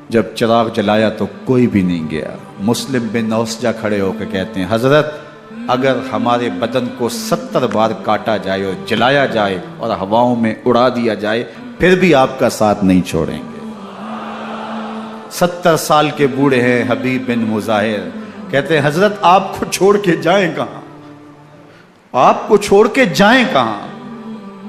جب چراغ جلایا تو کوئی بھی نہیں گیا۔ مسلم بن نوسجہ کھڑے ہو کے کہتے ہیں حضرت اگر ہمارے بدن کو 70 بار کاٹا جائے اور جلایا جائے اور ہواؤں میں اڑا دیا جائے پھر بھی آپ کا ساتھ نہیں چھوڑیں گے۔ 70 سال کے بوڑھے ہیں حبیب بن مظاہر، کہتے ہیں حضرت آپ کو چھوڑ کے جائیں کہاں، آپ کو چھوڑ کے جائیں کہاں؟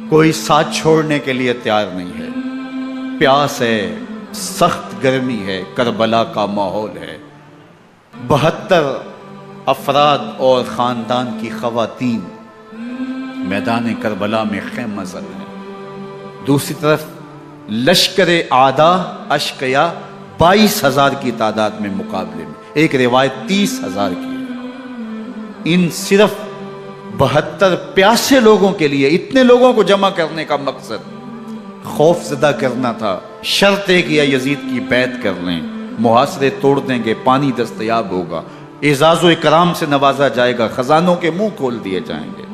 کوئی ساتھ چھوڑنے کے لیے تیار نہیں ہے۔ پیاس ہے، سخت گرمی ہے، کربلا کا ماحول ہے، 72 افراد اور خاندان کی خواتین میدان کربلا میں خیمہ زن ہیں۔ دوسری طرف لشکر اعداء اشقیا 22,000 کی تعداد میں مقابلے میں، ایک روایت 30,000 کی ہے۔ ان صرف 72 پیاسے لوگوں کے لیے اتنے لوگوں کو جمع کرنے کا مقصد خوف زدہ کرنا تھا۔ شرط ہے کہ یزید کی بیعت کر لیں، محاصرے توڑ دیں گے، پانی دستیاب ہوگا، اعزاز و اکرام سے نوازا جائے گا، خزانوں کے منہ کھول دیے جائیں گے۔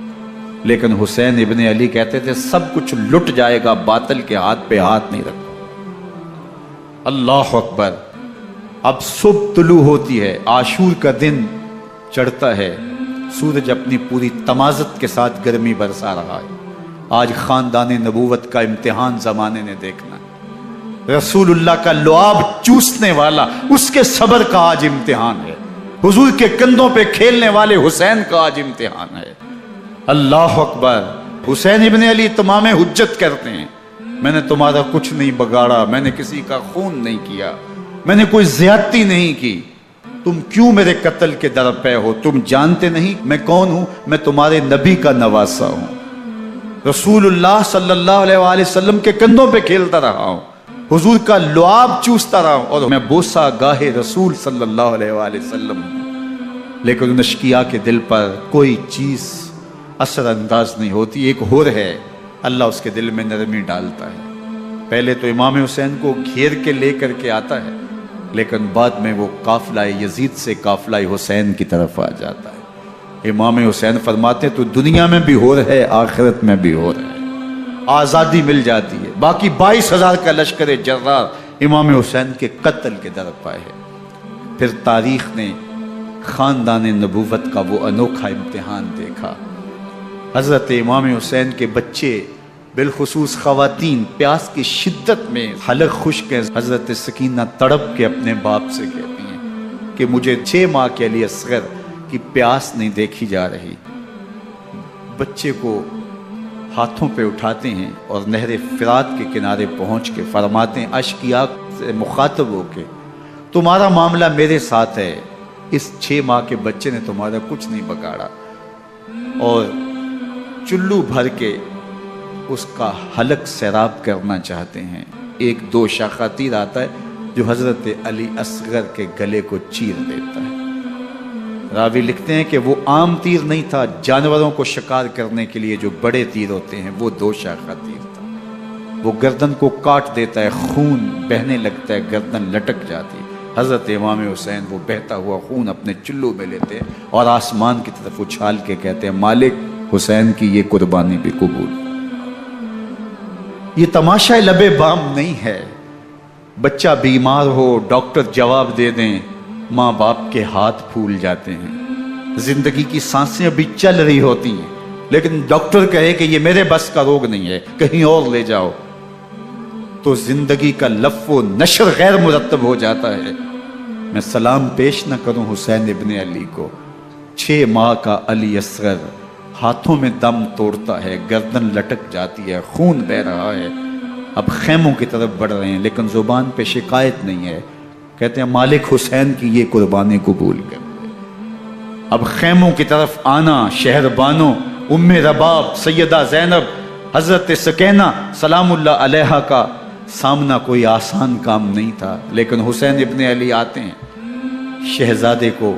لیکن حسین ابن علی کہتے تھے سب کچھ لٹ جائے گا، باطل کے ہاتھ پہ ہاتھ نہیں رکھو۔ اللہ اکبر۔ اب صبح طلوع ہوتی ہے، عاشور کا دن چڑھتا ہے، سورج اپنی پوری تمازت کے ساتھ گرمی برسا رہا ہے۔ آج خاندان نبوت کا امتحان زمانے نے دیکھنا ہے۔ رسول اللہ کا لعاب چوسنے والا اس کے صبر کا آج امتحان ہے، حضور کے کندھوں پہ کھیلنے والے حسین کا آج امتحان ہے۔ اللہ اکبر۔ حسین ابن علی تمام حجت کرتے ہیں میں نے تمہارا کچھ نہیں بگاڑا، میں نے کسی کا خون نہیں کیا، میں نے کوئی زیادتی نہیں کی، تم کیوں میرے قتل کے در پہ ہو؟ تم جانتے نہیں میں کون ہوں؟ میں تمہارے نبی کا نواسا ہوں، رسول اللہ صلی اللہ علیہ وآلہ وسلم کے کندھوں پہ کھیلتا رہا ہوں، حضور کا لعاب چوستا رہا ہوں، اور میں بوسہ گاہے رسول صلی اللہ علیہ وآلہ وسلم ہوں۔ لیکن ان اشقیاء کے دل پر کوئی چیز اثر انداز نہیں ہوتی۔ ایک ہور ہے، اللہ اس کے دل میں نرمی ڈالتا ہے۔ پہلے تو امام حسین کو گھیر کے لے کر کے آتا ہے، لیکن بعد میں وہ قافلہ یزید سے قافلہ حسین کی طرف آ جاتا ہے۔ امام حسین فرماتے تو دنیا میں بھی ہو رہے، آخرت میں بھی ہو رہے، آزادی مل جاتی ہے۔ باقی 22,000 کا لشکر جرار امام حسین کے قتل کے در پائے ہے۔ پھر تاریخ نے خاندان نبوت کا وہ انوکھا امتحان دیکھا۔ حضرت امام حسین کے بچے بالخصوص خواتین پیاس کی شدت میں حلق خشک ہے۔ حضرت سکینہ تڑپ کے اپنے باپ سے کہتی ہیں کہ مجھے 6 ماہ کے علی اصغر کی پیاس نہیں دیکھی جا رہی۔ بچے کو ہاتھوں پہ اٹھاتے ہیں اور نہر فرات کے کنارے پہنچ کے فرماتے ہیں اشقیاء سے مخاطب ہو کے تمہارا معاملہ میرے ساتھ ہے، اس 6 ماہ کے بچے نے تمہارا کچھ نہیں بگاڑا، اور چلو بھر کے اس کا حلق سیراب کرنا چاہتے ہیں۔ ایک 2 شاخہ تیر آتا ہے جو حضرت علی اصغر کے گلے کو چیر دیتا ہے۔ راوی لکھتے ہیں کہ وہ عام تیر نہیں تھا، جانوروں کو شکار کرنے کے لیے جو بڑے تیر ہوتے ہیں وہ 2 شاخہ تیر تھا۔ وہ گردن کو کاٹ دیتا ہے، خون بہنے لگتا ہے، گردن لٹک جاتی ہے۔ حضرت امام حسین وہ بہتا ہوا خون اپنے چلو میں لیتے ہیں اور آسمان کی طرف اچھال کے کہتے ہیں مالک حسین کی یہ قربانی بھی قبول۔ یہ تماشا لبے بام نہیں ہے۔ بچہ بیمار ہو، ڈاکٹر جواب دے دیں، ماں باپ کے ہاتھ پھول جاتے ہیں۔ زندگی کی سانسیں ابھی چل رہی ہوتی ہیں، لیکن ڈاکٹر کہے کہ یہ میرے بس کا روگ نہیں ہے، کہیں اور لے جاؤ، تو زندگی کا لف و نشر غیر مرتب ہو جاتا ہے۔ میں سلام پیش نہ کروں حسین ابن علی کو، 6 ماہ کا علی اصغر ہاتھوں میں دم توڑتا ہے، گردن لٹک جاتی ہے، خون بہ رہا ہے۔ اب خیموں کی طرف بڑھ رہے ہیں، لیکن زبان پہ شکایت نہیں ہے، کہتے ہیں مالک حسین کی یہ قربانی قبول کر۔ اب خیموں کی طرف آنا، شہر بانوں ام رباب سیدہ زینب حضرت سکینہ سلام اللہ علیہا کا سامنا کوئی آسان کام نہیں تھا، لیکن حسین ابن علی آتے ہیں، شہزادے کو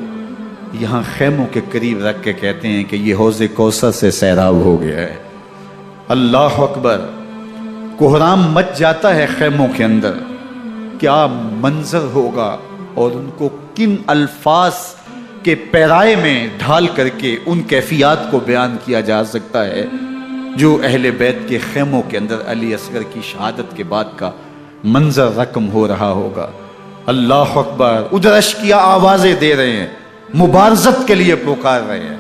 یہاں خیموں کے قریب رکھ کے کہتے ہیں کہ یہ حوض کوثر سے سیراب ہو گیا ہے۔ اللہ اکبر، کوہرام مچ جاتا ہے خیموں کے اندر، کیا منظر ہوگا اور ان کو کن الفاظ کے پیرائے میں ڈھال کر کے ان کیفیات کو بیان کیا جا سکتا ہے جو اہل بیت کے خیموں کے اندر علی اصغر کی شہادت کے بعد کا منظر رقم ہو رہا ہوگا۔ اللہ اکبر، ادھر اشکیا آوازیں دے رہے ہیں، مبارزت کے لیے پکار رہے ہیں۔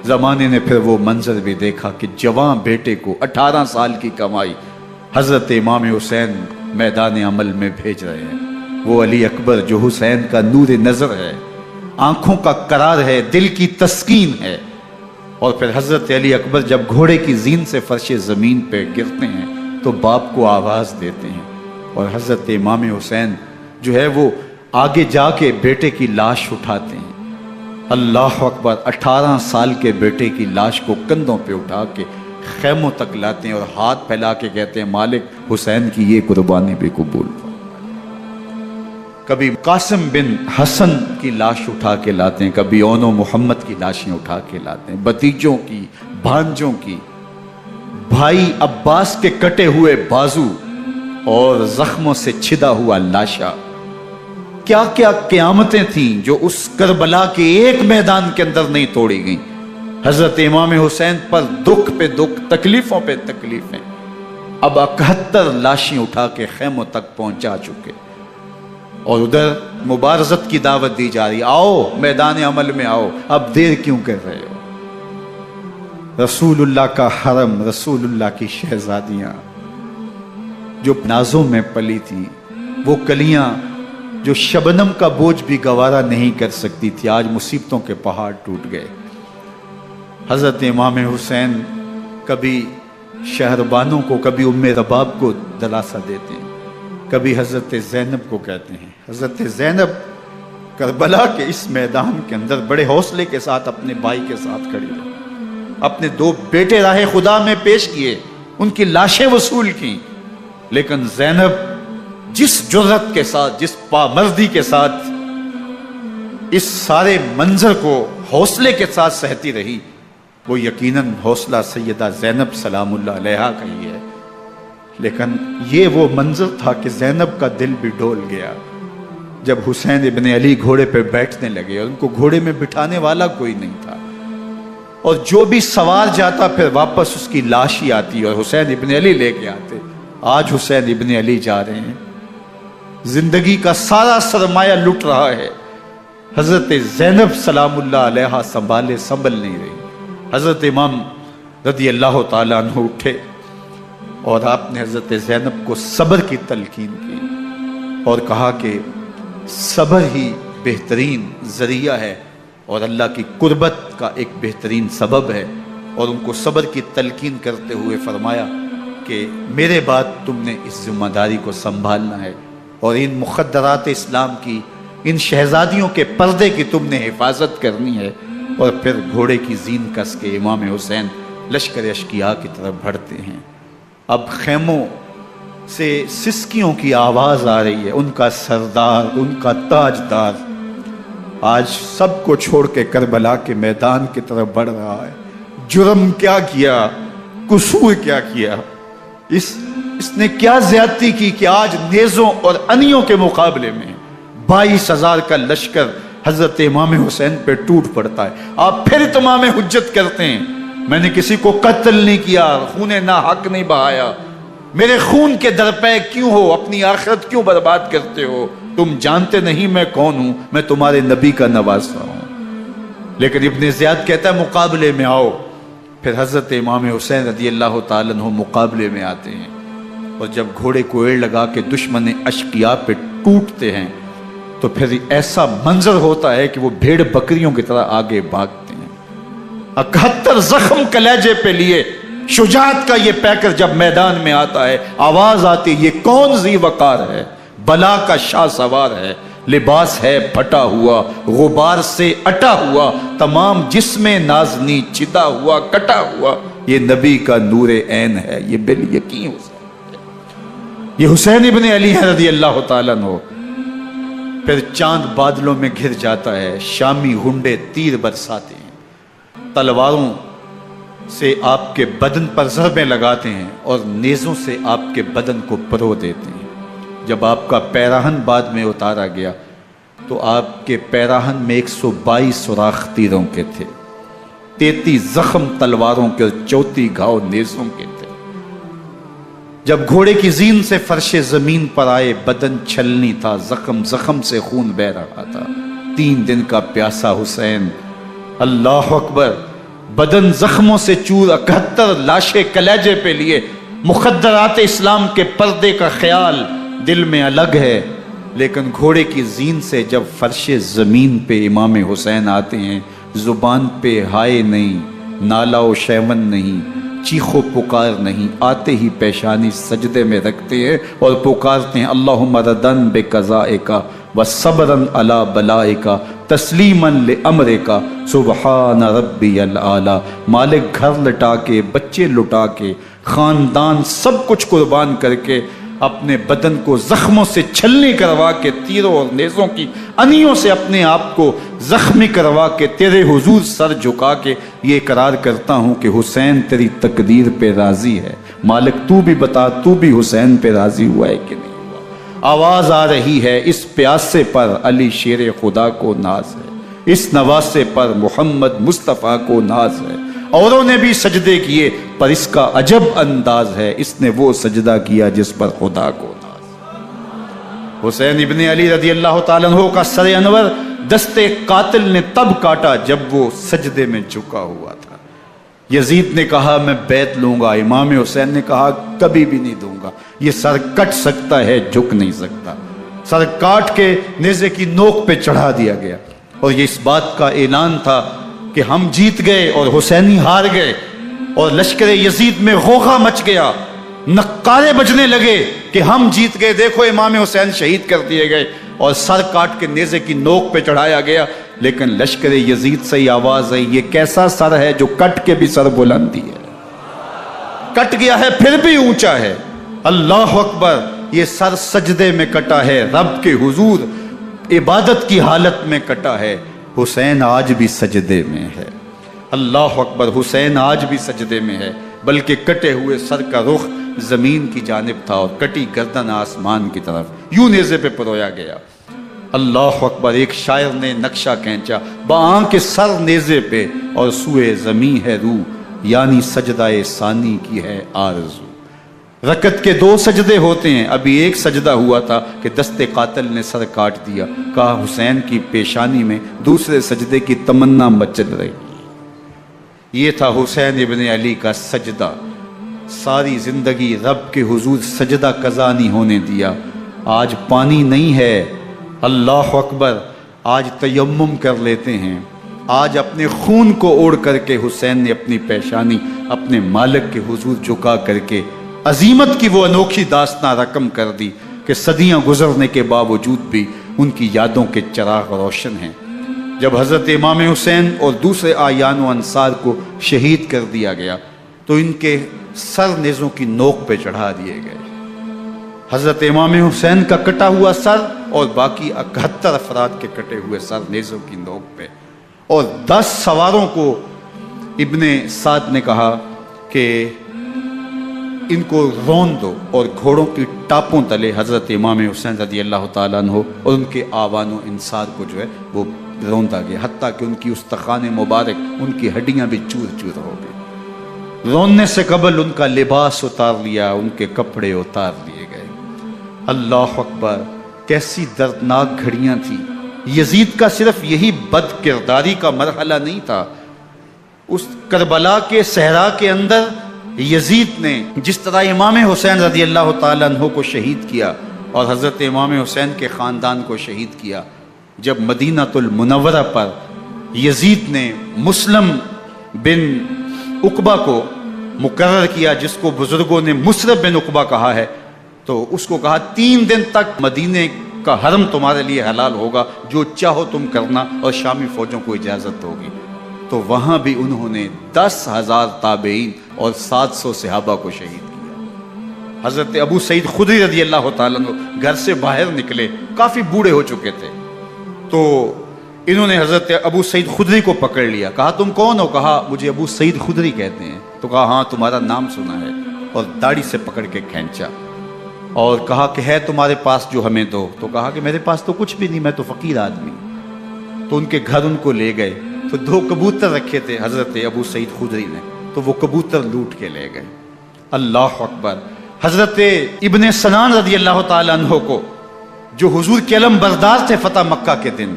زمانے نے پھر وہ منظر بھی دیکھا کہ جوان بیٹے کو 18 سال کی کمائی حضرت امام حسین میدان عمل میں بھیج رہے ہیں۔ وہ علی اکبر جو حسین کا نور نظر ہے، آنکھوں کا قرار ہے، دل کی تسکین ہے۔ اور پھر حضرت علی اکبر جب گھوڑے کی زین سے فرش زمین پہ گرتے ہیں تو باپ کو آواز دیتے ہیں، اور حضرت امام حسین جو ہے وہ آگے جا کے بیٹے کی لاش اٹھاتے ہیں۔ اللہ اکبر، 18 سال کے بیٹے کی لاش کو کندھوں پہ اٹھا کے خیموں تک لاتے ہیں اور ہاتھ پھیلا کے کہتے ہیں مالک حسین کی یہ قربانی بھی قبول فرما۔ کبھی قاسم بن حسن کی لاش اٹھا کے لاتے ہیں، کبھی اون و محمد کی لاشیں اٹھا کے لاتے ہیں، بتیجوں کی، بھانجوں کی، بھائی عباس کے کٹے ہوئے بازو اور زخموں سے چھدا ہوا لاشا۔ کیا کیا قیامتیں تھیں جو اس کربلا کے ایک میدان کے اندر نہیں توڑی گئیں۔ حضرت امام حسین پر دکھ پہ دکھ، تکلیفوں پہ تکلیفیں، اب 71 لاشیں اٹھا کے خیموں تک پہنچا چکے، اور ادھر مبارزت کی دعوت دی جا رہی، آؤ میدان عمل میں آؤ، اب دیر کیوں کر رہے ہو۔ رسول اللہ کا حرم، رسول اللہ کی شہزادیاں جو نازوں میں پلی تھی، وہ کلیاں جو شبنم کا بوجھ بھی گوارا نہیں کر سکتی تھی، آج مصیبتوں کے پہاڑ ٹوٹ گئے۔ حضرت امام حسین کبھی شہربانوں کو، کبھی ام رباب کو دلاسا دیتے ہیں، کبھی حضرت زینب کو کہتے ہیں۔ حضرت زینب کربلا کے اس میدان کے اندر بڑے حوصلے کے ساتھ اپنے بھائی کے ساتھ کھڑی ہے، اپنے 2 بیٹے راہ خدا میں پیش کیے، ان کی لاشیں وصول کی، لیکن زینب جس جرأت کے ساتھ، جس پامردی کے ساتھ اس سارے منظر کو حوصلے کے ساتھ سہتی رہی، وہ یقیناً حوصلہ سیدہ زینب سلام اللہ علیہا کا ہی ہے، لیکن یہ وہ منظر تھا کہ زینب کا دل بھی ڈول گیا جب حسین ابن علی گھوڑے پہ بیٹھنے لگے، اور ان کو گھوڑے میں بٹھانے والا کوئی نہیں تھا، اور جو بھی سوار جاتا پھر واپس اس کی لاش ہی آتی اور حسین ابن علی لے کے آتے۔ آج حسین ابن علی جا رہے ہیں، زندگی کا سارا سرمایہ لٹ رہا ہے، حضرت زینب سلام اللہ علیہا سنبھل نہیں رہی۔ حضرت امام رضی اللہ تعالیٰ عنہ اٹھے اور آپ نے حضرت زینب کو صبر کی تلقین کی اور کہا کہ صبر ہی بہترین ذریعہ ہے اور اللہ کی قربت کا ایک بہترین سبب ہے، اور ان کو صبر کی تلقین کرتے ہوئے فرمایا کہ میرے بعد تم نے اس ذمہ داری کو سنبھالنا ہے، اور ان مخدرات اسلام کی، ان شہزادیوں کے پردے کی تم نے حفاظت کرنی ہے۔ اور پھر گھوڑے کی زین کس کے امام حسین لشکر اشکیا کی طرف بڑھتے ہیں۔ اب خیموں سے سسکیوں کی آواز آ رہی ہے، ان کا سردار، ان کا تاجدار آج سب کو چھوڑ کے کربلا کے میدان کی طرف بڑھ رہا ہے۔ جرم کیا کیا، قصور کیا کیا، اس نے کیا زیادتی کی کہ آج نیزوں اور انیوں کے مقابلے میں 22,000 کا لشکر حضرت امام حسین پہ ٹوٹ پڑتا ہے۔ آپ پھر اتمام حجت کرتے ہیں، میں نے کسی کو قتل نہیں کیا، خون ناحق نہیں بہایا، میرے خون کے درپے کیوں ہو، اپنی آخرت کیوں برباد کرتے ہو، تم جانتے نہیں میں کون ہوں، میں تمہارے نبی کا نواسا ہوں۔ لیکن ابن زیاد کہتا ہے مقابلے میں آؤ۔ پھر حضرت امام حسین رضی اللہ تعالیٰ عنہ مقابلے میں آتے ہیں، اور جب گھوڑے کو ایڑ لگا کے دشمن اشقیاء پہ ٹوٹتے ہیں تو پھر ایسا منظر ہوتا ہے کہ وہ بھیڑ بکریوں کی طرح آگے بھاگتے ہیں۔ 71 زخم کلیجے پہ لیے شجاعت کا یہ پیکر جب میدان میں آتا ہے، آواز آتی، یہ کون ذی وقار ہے، بلا کا شاہ سوار ہے، لباس ہے پھٹا ہوا غبار سے اٹا ہوا، تمام جسم نازنی چتا ہوا کٹا ہوا، یہ نبی کا نور عین ہے، یہ بالیقین یہ حسین ابن علی ہے رضی اللہ تعالیٰ عنہ۔ پھر چاند بادلوں میں گھر جاتا ہے، شامی ہنڈے تیر برساتے ہیں، تلواروں سے آپ کے بدن پر ضربیں لگاتے ہیں اور نیزوں سے آپ کے بدن کو پرو دیتے ہیں۔ جب آپ کا پیراہن بعد میں اتارا گیا تو آپ کے پیراہن میں 122 سوراخ تیروں کے تھے، 33 زخم تلواروں کے اور 34 گھاؤ نیزوں کے تھے۔ جب گھوڑے کی زین سے فرش زمین پر آئے، بدن چھلنی تھا، زخم زخم سے خون بہ رہا تھا، 3 دن کا پیاسا حسین، اللہ اکبر، بدن زخموں سے چور، 71 لاشیں کلیجے پہ لیے، مخدرات اسلام کے پردے کا خیال دل میں الگ ہے، لیکن گھوڑے کی زین سے جب فرش زمین پہ امام حسین آتے ہیں، زبان پہ ہائے نہیں، نالا و شیون نہیں، چیخ و پکار نہیں، آتے ہی پیشانی سجدے میں رکھتے ہیں اور پکارتے ہیں اللہم ردن بقضائک وصبرن علی بلائک تسلیما لامرک سبحان ربی العالی۔ مالک گھر لٹا کے، بچے لٹا کے، خاندان سب کچھ قربان کر کے، اپنے بدن کو زخموں سے چھلنی کروا کے، تیروں اور نیزوں کی انیوں سے اپنے آپ کو زخمی کروا کے، تیرے حضور سر جھکا کے یہ اقرار کرتا ہوں کہ حسین تیری تقدیر پہ راضی ہے، مالک تو بھی بتا، تو بھی حسین پہ راضی ہوا ہے کہ نہیں ہوا۔ آواز آ رہی ہے، اس پیاسے پر علی شیر خدا کو ناز ہے، اس نواسے پر محمد مصطفیٰ کو ناز ہے۔ اوروں نے بھی سجدے کیے پر اس کا عجب انداز ہے، اس نے وہ سجدہ کیا جس پر خدا کو ناز۔ حسین ابن علی رضی اللہ تعالیٰ عنہ کا سر انور دستے قاتل نے تب کاٹا جب وہ سجدے میں جھکا ہوا تھا۔ یزید نے کہا میں بیعت لوں گا، امام حسین نے کہا کبھی بھی نہیں دوں گا، یہ سر کٹ سکتا ہے جھک نہیں سکتا۔ سر کاٹ کے نیزے کی نوک پہ چڑھا دیا گیا اور یہ اس بات کا اعلان تھا کہ ہم جیت گئے اور حسینی ہار گئے، اور لشکر یزید میں غوغا مچ گیا، نقارے بجنے لگے کہ ہم جیت گئے، دیکھو امام حسین شہید کر دیے گئے، اور سر کاٹ کے نیزے کی نوک پہ چڑھایا گیا۔ لیکن لشکر یزید سے ہی آواز آئی یہ کیسا سر ہے جو کٹ کے بھی سر بلندی ہے، کٹ گیا ہے پھر بھی اونچا ہے، اللہ اکبر، یہ سر سجدے میں کٹا ہے، رب کے حضور عبادت کی حالت میں کٹا ہے۔ حسین آج بھی سجدے میں ہے، اللہ اکبر، حسین آج بھی سجدے میں ہے، بلکہ کٹے ہوئے سر کا رخ زمین کی جانب تھا اور کٹی گردن آسمان کی طرف، یوں نیزے پہ پرویا گیا۔ اللہ اکبر، ایک شاعر نے نقشہ کھینچا، بآنکھ سر نیزے پہ اور سوئے زمین ہے روح، یعنی سجدہ ثانی کی ہے آرزو۔ رکعت کے 2 سجدے ہوتے ہیں، ابھی ایک سجدہ ہوا تھا کہ دست قاتل نے سر کاٹ دیا، کہا حسین کی پیشانی میں دوسرے سجدے کی تمنا مچل رہی۔ یہ تھا حسین ابن علی کا سجدہ، ساری زندگی رب کے حضور سجدہ قضا نہیں ہونے دیا۔ آج پانی نہیں ہے، اللہ اکبر، آج تیمم کر لیتے ہیں، آج اپنے خون کو اوڑ کر کے حسین نے اپنی پیشانی اپنے مالک کے حضور جھکا کر کے عظیمت کی وہ انوکھی داستان رقم کر دی کہ صدیاں گزرنے کے باوجود بھی ان کی یادوں کے چراغ روشن ہیں۔ جب حضرت امام حسین اور دوسرے آیان و انصار کو شہید کر دیا گیا تو ان کے سر نیزوں کی نوک پہ چڑھا دیے گئے۔ حضرت امام حسین کا کٹا ہوا سر اور باقی 71 افراد کے کٹے ہوئے سر نیزوں کی نوک پہ، اور 10 سواروں کو ابن سعد نے کہا کہ ان کو رون دو، اور گھوڑوں کی ٹاپوں تلے حضرت امام حسین رضی اللہ تعالیٰ عنہ اور ان کے آوان و انصار کو جو ہے وہ روندا گیا، حتیٰ کہ ان کی استخوان مبارک، ان کی ہڈیاں بھی چور چور ہو گئی۔ روننے سے قبل ان کا لباس اتار لیا، ان کے کپڑے اتار لیے گئے۔ اللہ اکبر، کیسی دردناک گھڑیاں تھیں۔ یزید کا صرف یہی بد کرداری کا مرحلہ نہیں تھا، اس کربلا کے صحرا کے اندر یزید نے جس طرح امام حسین رضی اللہ تعالیٰ عنہ کو شہید کیا اور حضرت امام حسین کے خاندان کو شہید کیا، جب مدینہ المنورہ پر یزید نے مسلم بن عقبہ کو مقرر کیا، جس کو بزرگوں نے مصرب بن عقبہ کہا ہے، تو اس کو کہا 3 دن تک مدینے کا حرم تمہارے لیے حلال ہوگا، جو چاہو تم کرنا، اور شامی فوجوں کو اجازت ہوگی۔ تو وہاں بھی انہوں نے 10,000 تابعین اور 700 صحابہ کو شہید کیا۔ حضرت ابو سعید خدری رضی اللہ تعالیٰ عنہ گھر سے باہر نکلے، کافی بوڑھے ہو چکے تھے، تو انہوں نے حضرت ابو سعید خدری کو پکڑ لیا، کہا تم کون ہو؟ کہا مجھے ابو سعید خدری کہتے ہیں۔ تو کہا ہاں تمہارا نام سنا ہے، اور داڑھی سے پکڑ کے کھینچا اور کہا کہ ہے تمہارے پاس جو ہمیں دو؟ تو کہا کہ میرے پاس تو کچھ بھی نہیں، میں تو فقیر آدمی ہوں۔ تو ان کے گھر ان کو لے گئے، تو 2 کبوتر رکھے تھے حضرت ابو سعید خدری نے، تو وہ کبوتر لوٹ کے لے گئے۔ اللہ اکبر۔ حضرت ابن سنان رضی اللہ تعالیٰ عنہ کو، جو حضور کے علم بردار تھے فتح مکہ کے دن،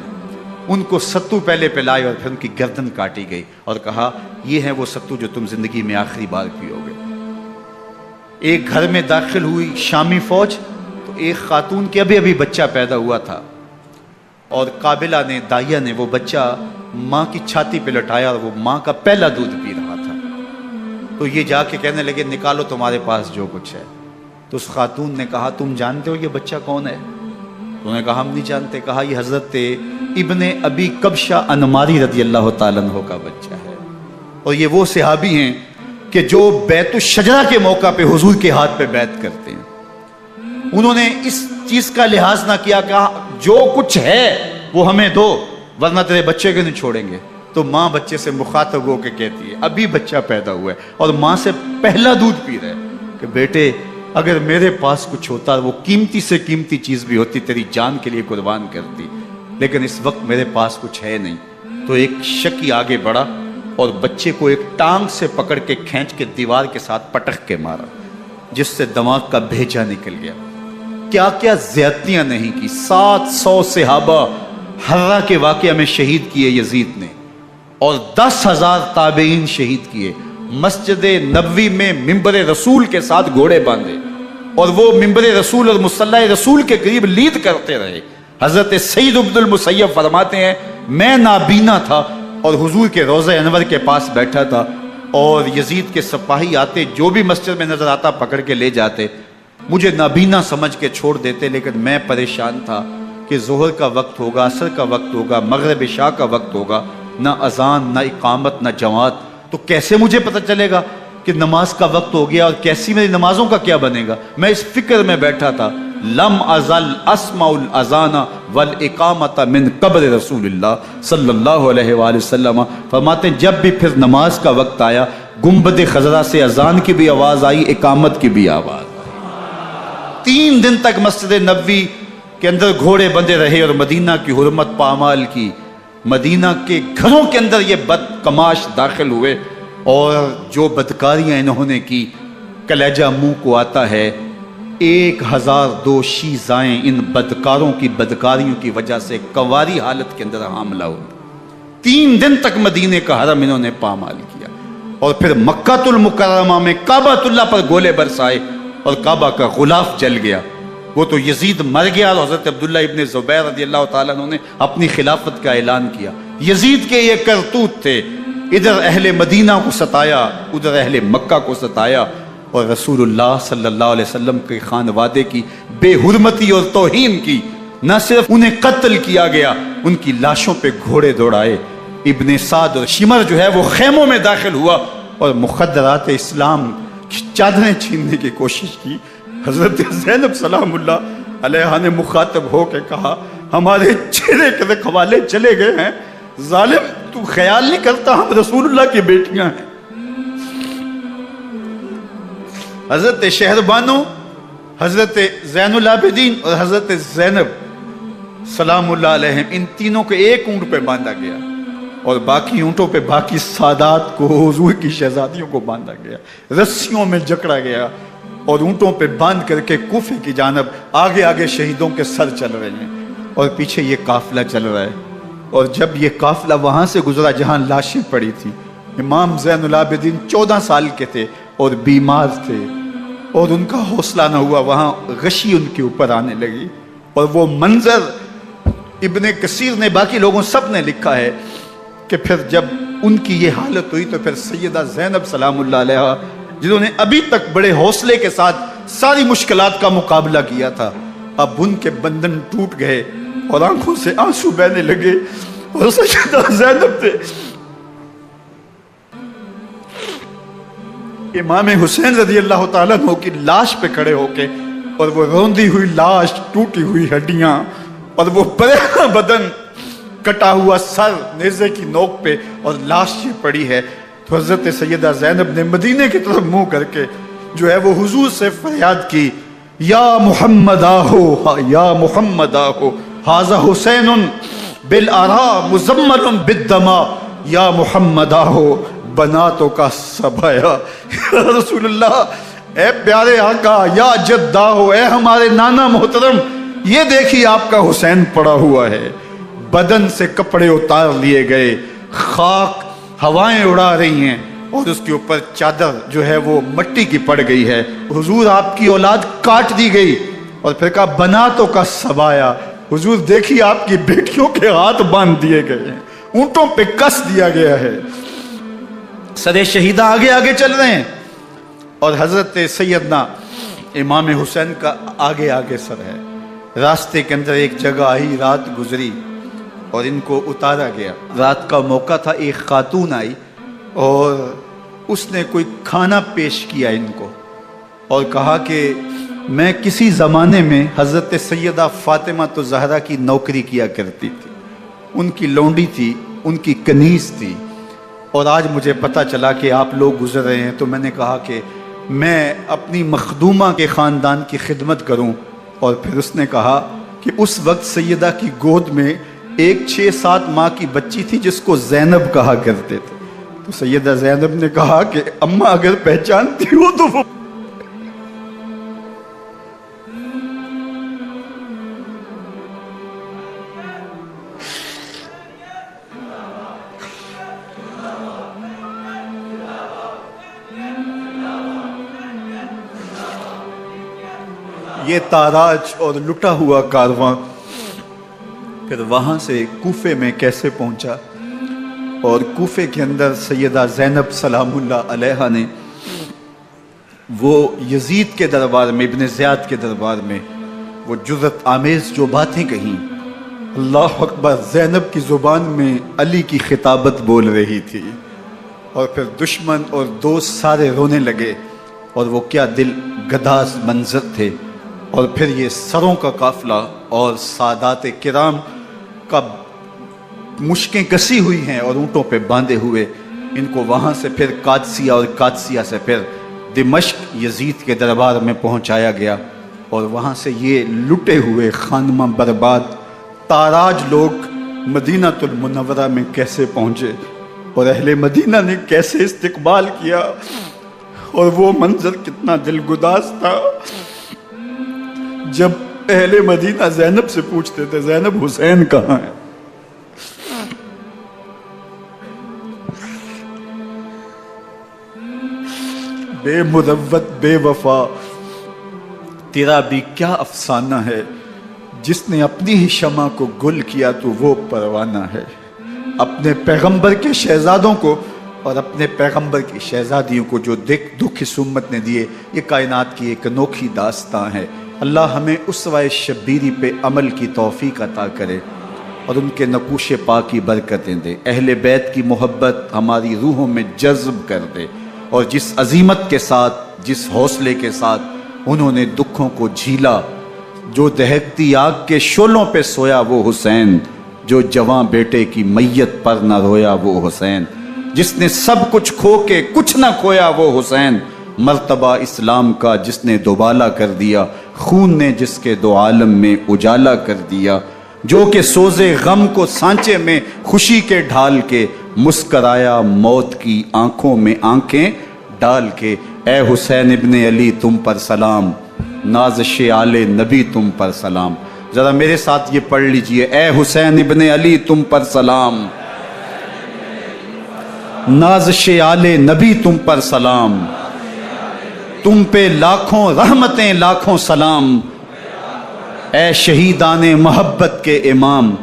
ان کو ستو پہلے پلائے اور پھر ان کی گردن کاٹی گئی، اور کہا یہ ہے وہ ستو جو تم زندگی میں آخری بار پیو گے۔ ایک گھر میں داخل ہوئی شامی فوج، تو ایک خاتون کے ابھی بچہ پیدا ہوا تھا، اور قابلہ نے، دائیا نے وہ بچہ ماں کی چھاتی پہ لٹایا، اور وہ ماں کا پہلا دودھ پی رہا تھا۔ تو یہ جا کے کہنے لگے نکالو تمہارے پاس جو کچھ ہے۔ تو اس خاتون نے کہا تم جانتے ہو یہ بچہ کون ہے؟ تو انہوں نے کہا ہم نہیں جانتے۔ کہا یہ حضرت ابن ابی کبشہ انماری رضی اللہ تعالیٰ عنہ کا بچہ ہے، اور یہ وہ صحابی ہیں کہ جو بیت الشجرہ کے موقع پہ حضور کے ہاتھ پہ بیعت کرتے ہیں۔ انہوں نے اس چیز کا لحاظ نہ کیا کہ جو کچھ ہے وہ ہمیں دو، ورنہ تیرے بچے کو نہیں چھوڑیں گے۔ تو ماں بچے سے مخاطب ہو کے کہتی ہے، ابھی بچہ پیدا ہوا ہے اور ماں سے پہلا دودھ پی رہے، کہ بیٹے اگر میرے پاس کچھ ہوتا، وہ قیمتی سے قیمتی چیز بھی ہوتی، تیری جان کے لیے قربان کرتی، لیکن اس وقت میرے پاس کچھ ہے نہیں۔ تو ایک شکی آگے بڑھا اور بچے کو ایک ٹانگ سے پکڑ کے کھینچ کے دیوار کے ساتھ پٹک کے مارا، جس سے دماغ کا بھیجا نکل گیا۔ کیا کیا زیادتیاں نہیں کی۔ 700 صحابہ حرہ کے واقعہ میں شہید کیے یزید نے، اور 10,000 تابعین شہید کیے۔ مسجد نبوی میں ممبر رسول کے ساتھ گھوڑے باندھے، اور وہ ممبر رسول اور مصلی رسول کے قریب لید کرتے رہے۔ حضرت سید عبد المسیب فرماتے ہیں میں نابینا تھا اور حضور کے روضہ انور کے پاس بیٹھا تھا، اور یزید کے سپاہی آتے، جو بھی مسجد میں نظر آتا پکڑ کے لے جاتے، مجھے نابینا سمجھ کے چھوڑ دیتے، لیکن میں پریشان تھا کہ ظہر کا وقت ہوگا، عصر کا وقت ہوگا، مغرب عشاء کا وقت ہوگا، نہ اذان، نہ اقامت، نہ جماعت، تو کیسے مجھے پتہ چلے گا کہ نماز کا وقت ہو گیا، اور کیسی میری نمازوں کا کیا بنے گا؟ میں اس فکر میں بیٹھا تھا۔ لم ازل اسمع الاذان والاقامت من قبر رسول اللہ صلی اللہ علیہ وآلہ وسلم۔ فرماتے ہیں جب بھی پھر نماز کا وقت آیا، گنبد خضرا سے اذان کی بھی آواز آئی، اقامت کی بھی آواز آئی۔ 3 دن تک مسجد نبوی کے اندر گھوڑے بندے رہے، اور مدینہ کی حرمت پامال کی۔ مدینہ کے گھروں کے اندر یہ بدکماش داخل ہوئے، اور جو بدکاریاں انہوں نے کی، کلیجہ منہ کو آتا ہے۔ 1002 شیزائیں ان بدکاروں کی بدکاریوں کی وجہ سے کنواری حالت کے اندر حاملہ ہوئی۔ 3 دن تک مدینے کا حرم انہوں نے پامال کیا، اور پھر مکہ المکرمہ میں کعبہ اللہ پر گولے برسائے، اور کعبہ کا غلاف جل گیا۔ وہ تو یزید مر گیا، اور حضرت عبداللہ ابن زبیر رضی اللہ تعالیٰ عنہ نے اپنی خلافت کا اعلان کیا۔ یزید کے یہ کرتوت تھے، ادھر اہل مدینہ کو ستایا، ادھر اہل مکہ کو ستایا، اور رسول اللہ صلی اللہ علیہ وسلم کے خانوادے کی بے حرمتی اور توہین کی۔ نہ صرف انہیں قتل کیا گیا، ان کی لاشوں پہ گھوڑے دوڑائے۔ ابن سعد اور شمر جو ہے وہ خیموں میں داخل ہوا، اور مخدرات اسلام کی چادریں چھیننے کی کوشش کی۔ حضرت زینب سلام اللہ علیہ نے مخاطب ہو کے کہا ہمارے چہرے کے رکھوالے چلے گئے ہیں، ظالم تو خیال نہیں کرتا ہم رسول اللہ کی بیٹیاں ہیں۔ حضرت شہربانو، حضرت زین العابدین اور حضرت زینب سلام اللہ علیہم، ان تینوں کو ایک اونٹ پہ باندھا گیا، اور باقی اونٹوں پہ باقی سادات کو، حضور کی شہزادیوں کو باندھا گیا، رسیوں میں جکڑا گیا، اور اونٹوں پہ باندھ کر کے کوفے کی جانب آگے آگے شہیدوں کے سر چل رہے ہیں، اور پیچھے یہ قافلہ چل رہا ہے۔ اور جب یہ قافلہ وہاں سے گزرا جہاں لاشیں پڑی تھی، امام زین العابدین 14 سال کے تھے اور بیمار تھے، اور ان کا حوصلہ نہ ہوا، وہاں غشی ان کے اوپر آنے لگی، اور وہ منظر ابن کثیر نے، باقی لوگوں سب نے لکھا ہے کہ پھر جب ان کی یہ حالت ہوئی تو پھر سیدہ زینب سلام اللہ علیہ، جنہوں نے ابھی تک بڑے حوصلے کے ساتھ ساری مشکلات کا مقابلہ کیا تھا، اب ان کے بندن ٹوٹ گئے اور آنکھوں سے آنسو بہنے لگے، اور سیدہ زینب نے امام حسین رضی اللہ تعالیٰ عنہ کی لاش پہ کھڑے ہو کے، اور وہ روندی ہوئی لاش، ٹوٹی ہوئی ہڈیاں، اور وہ پریشان بدن، کٹا ہوا سر نیزے کی نوک پہ، اور لاش یہ پڑی ہے، تو حضرت سیدہ زینب نے مدینے کی طرف منہ کر کے جو ہے وہ حضور سے فریاد کی، یا محمد آہو، یا محمد آہو، ھذا حسین بالآراء مزمل بالدماء، یا محمد آہو بناتوں کا سبایا۔ یا رسول اللہ، اے پیارے آقا، یا جدہ ہو، اے ہمارے نانا محترم، یہ دیکھیے آپ کا حسین پڑا ہوا ہے، بدن سے کپڑے اتار لیے گئے، خاک ہوائیں اڑا رہی ہیں، اور اس کے اوپر چادر جو ہے وہ مٹی کی پڑ گئی ہے، حضور آپ کی اولاد کاٹ دی گئی، اور پھر کہا بناتوں کا سبایا، حضور دیکھیے آپ کی بیٹیوں کے ہاتھ باندھ دیے گئے ہیں، اونٹوں پہ کس دیا گیا ہے، سر شہیدہ آگے آگے چل رہے ہیں، اور حضرت سیدنا امام حسین کا آگے آگے سر ہے۔ راستے کے اندر ایک جگہ آئی، رات گزری اور ان کو اتارا گیا۔ رات کا موقع تھا، ایک خاتون آئی اور اس نے کوئی کھانا پیش کیا ان کو، اور کہا کہ میں کسی زمانے میں حضرت سیدہ فاطمہ تو زہرا کی نوکری کیا کرتی تھی، ان کی لونڈی تھی، ان کی کنیز تھی، اور آج مجھے پتہ چلا کہ آپ لوگ گزر رہے ہیں، تو میں نے کہا کہ میں اپنی مخدومہ کے خاندان کی خدمت کروں۔ اور پھر اس نے کہا کہ اس وقت سیدہ کی گود میں ایک 6-7 ماہ کی بچی تھی جس کو زینب کہا کرتے تھے، تو سیدہ زینب نے کہا کہ اماں اگر پہچانتی ہو تو وہ یہ تاراج اور لٹا ہوا کارواں پھر وہاں سے کوفے میں کیسے پہنچا، اور کوفے کے اندر سیدہ زینب سلام اللہ علیہا نے وہ یزید کے دربار میں، ابن زیاد کے دربار میں وہ جرأت آمیز جو باتیں کہیں، اللہ اکبر، زینب کی زبان میں علی کی خطابت بول رہی تھی، اور پھر دشمن اور دوست سارے رونے لگے، اور وہ کیا دل گداز منظر تھے۔ اور پھر یہ سروں کا قافلہ اور سادات کرام کا مشکیں کسی ہوئی ہیں اور اونٹوں پہ باندھے ہوئے، ان کو وہاں سے پھر قادسیہ، اور قادسیہ سے پھر دمشق یزید کے دربار میں پہنچایا گیا، اور وہاں سے یہ لٹے ہوئے خانمہ برباد تاراج لوگ مدینہ المنورہ میں کیسے پہنچے، اور اہل مدینہ نے کیسے استقبال کیا، اور وہ منظر کتنا دلگداز تھا جب اہل مدینہ زینب سے پوچھتے تھے زینب حسین کہاں ہے؟ بے مروت بے وفا تیرا بھی کیا افسانہ ہے، جس نے اپنی ہی شمع کو گل کیا تو وہ پروانہ ہے۔ اپنے پیغمبر کے شہزادوں کو اور اپنے پیغمبر کی شہزادیوں کو جو دکھ اس امت نے دیے، یہ کائنات کی ایک انوکھی داستان ہے۔ اللہ ہمیں اسوہ شبیری پہ عمل کی توفیق عطا کرے اور ان کے نقوش پاک کی برکتیں دے، اہل بیت کی محبت ہماری روحوں میں جذب کر دے، اور جس عظیمت کے ساتھ، جس حوصلے کے ساتھ انہوں نے دکھوں کو جھیلا، جو دہکتی آگ کے شعلوں پہ سویا وہ حسین، جو جواں بیٹے کی میت پر نہ رویا وہ حسین، جس نے سب کچھ کھو کے کچھ نہ کھویا وہ حسین، مرتبہ اسلام کا جس نے دوبالا کر دیا، خون نے جس کے دو عالم میں اجالا کر دیا، جو کہ سوزے غم کو سانچے میں خوشی کے ڈھال کے مسکرایا موت کی آنکھوں میں آنکھیں ڈال کے۔ اے حسین ابن علی تم پر سلام، نازش آل نبی تم پر سلام۔ ذرا میرے ساتھ یہ پڑھ لیجئے، اے حسین ابن علی تم پر سلام، نازش آل نبی تم پر سلام، تم پہ لاکھوں رحمتیں لاکھوں سلام، اے شہیدان محبت کے امام،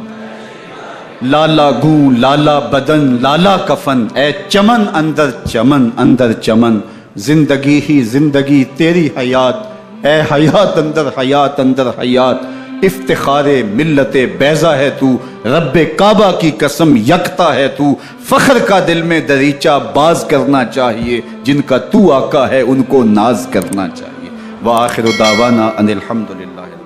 لالا گوں لالا بدن لالا کفن، اے چمن اندر چمن اندر چمن، زندگی ہی زندگی تیری حیات اے حیات اندر حیات اندر حیات، افتخار ملت بیضا ہے تو، رب کعبہ کی قسم یکتا ہے تو، فخر کا دل میں دریچہ باز کرنا چاہیے، جن کا تو آقا ہے ان کو ناز کرنا چاہیے۔ وآخر دعوانا ان الحمدللہ۔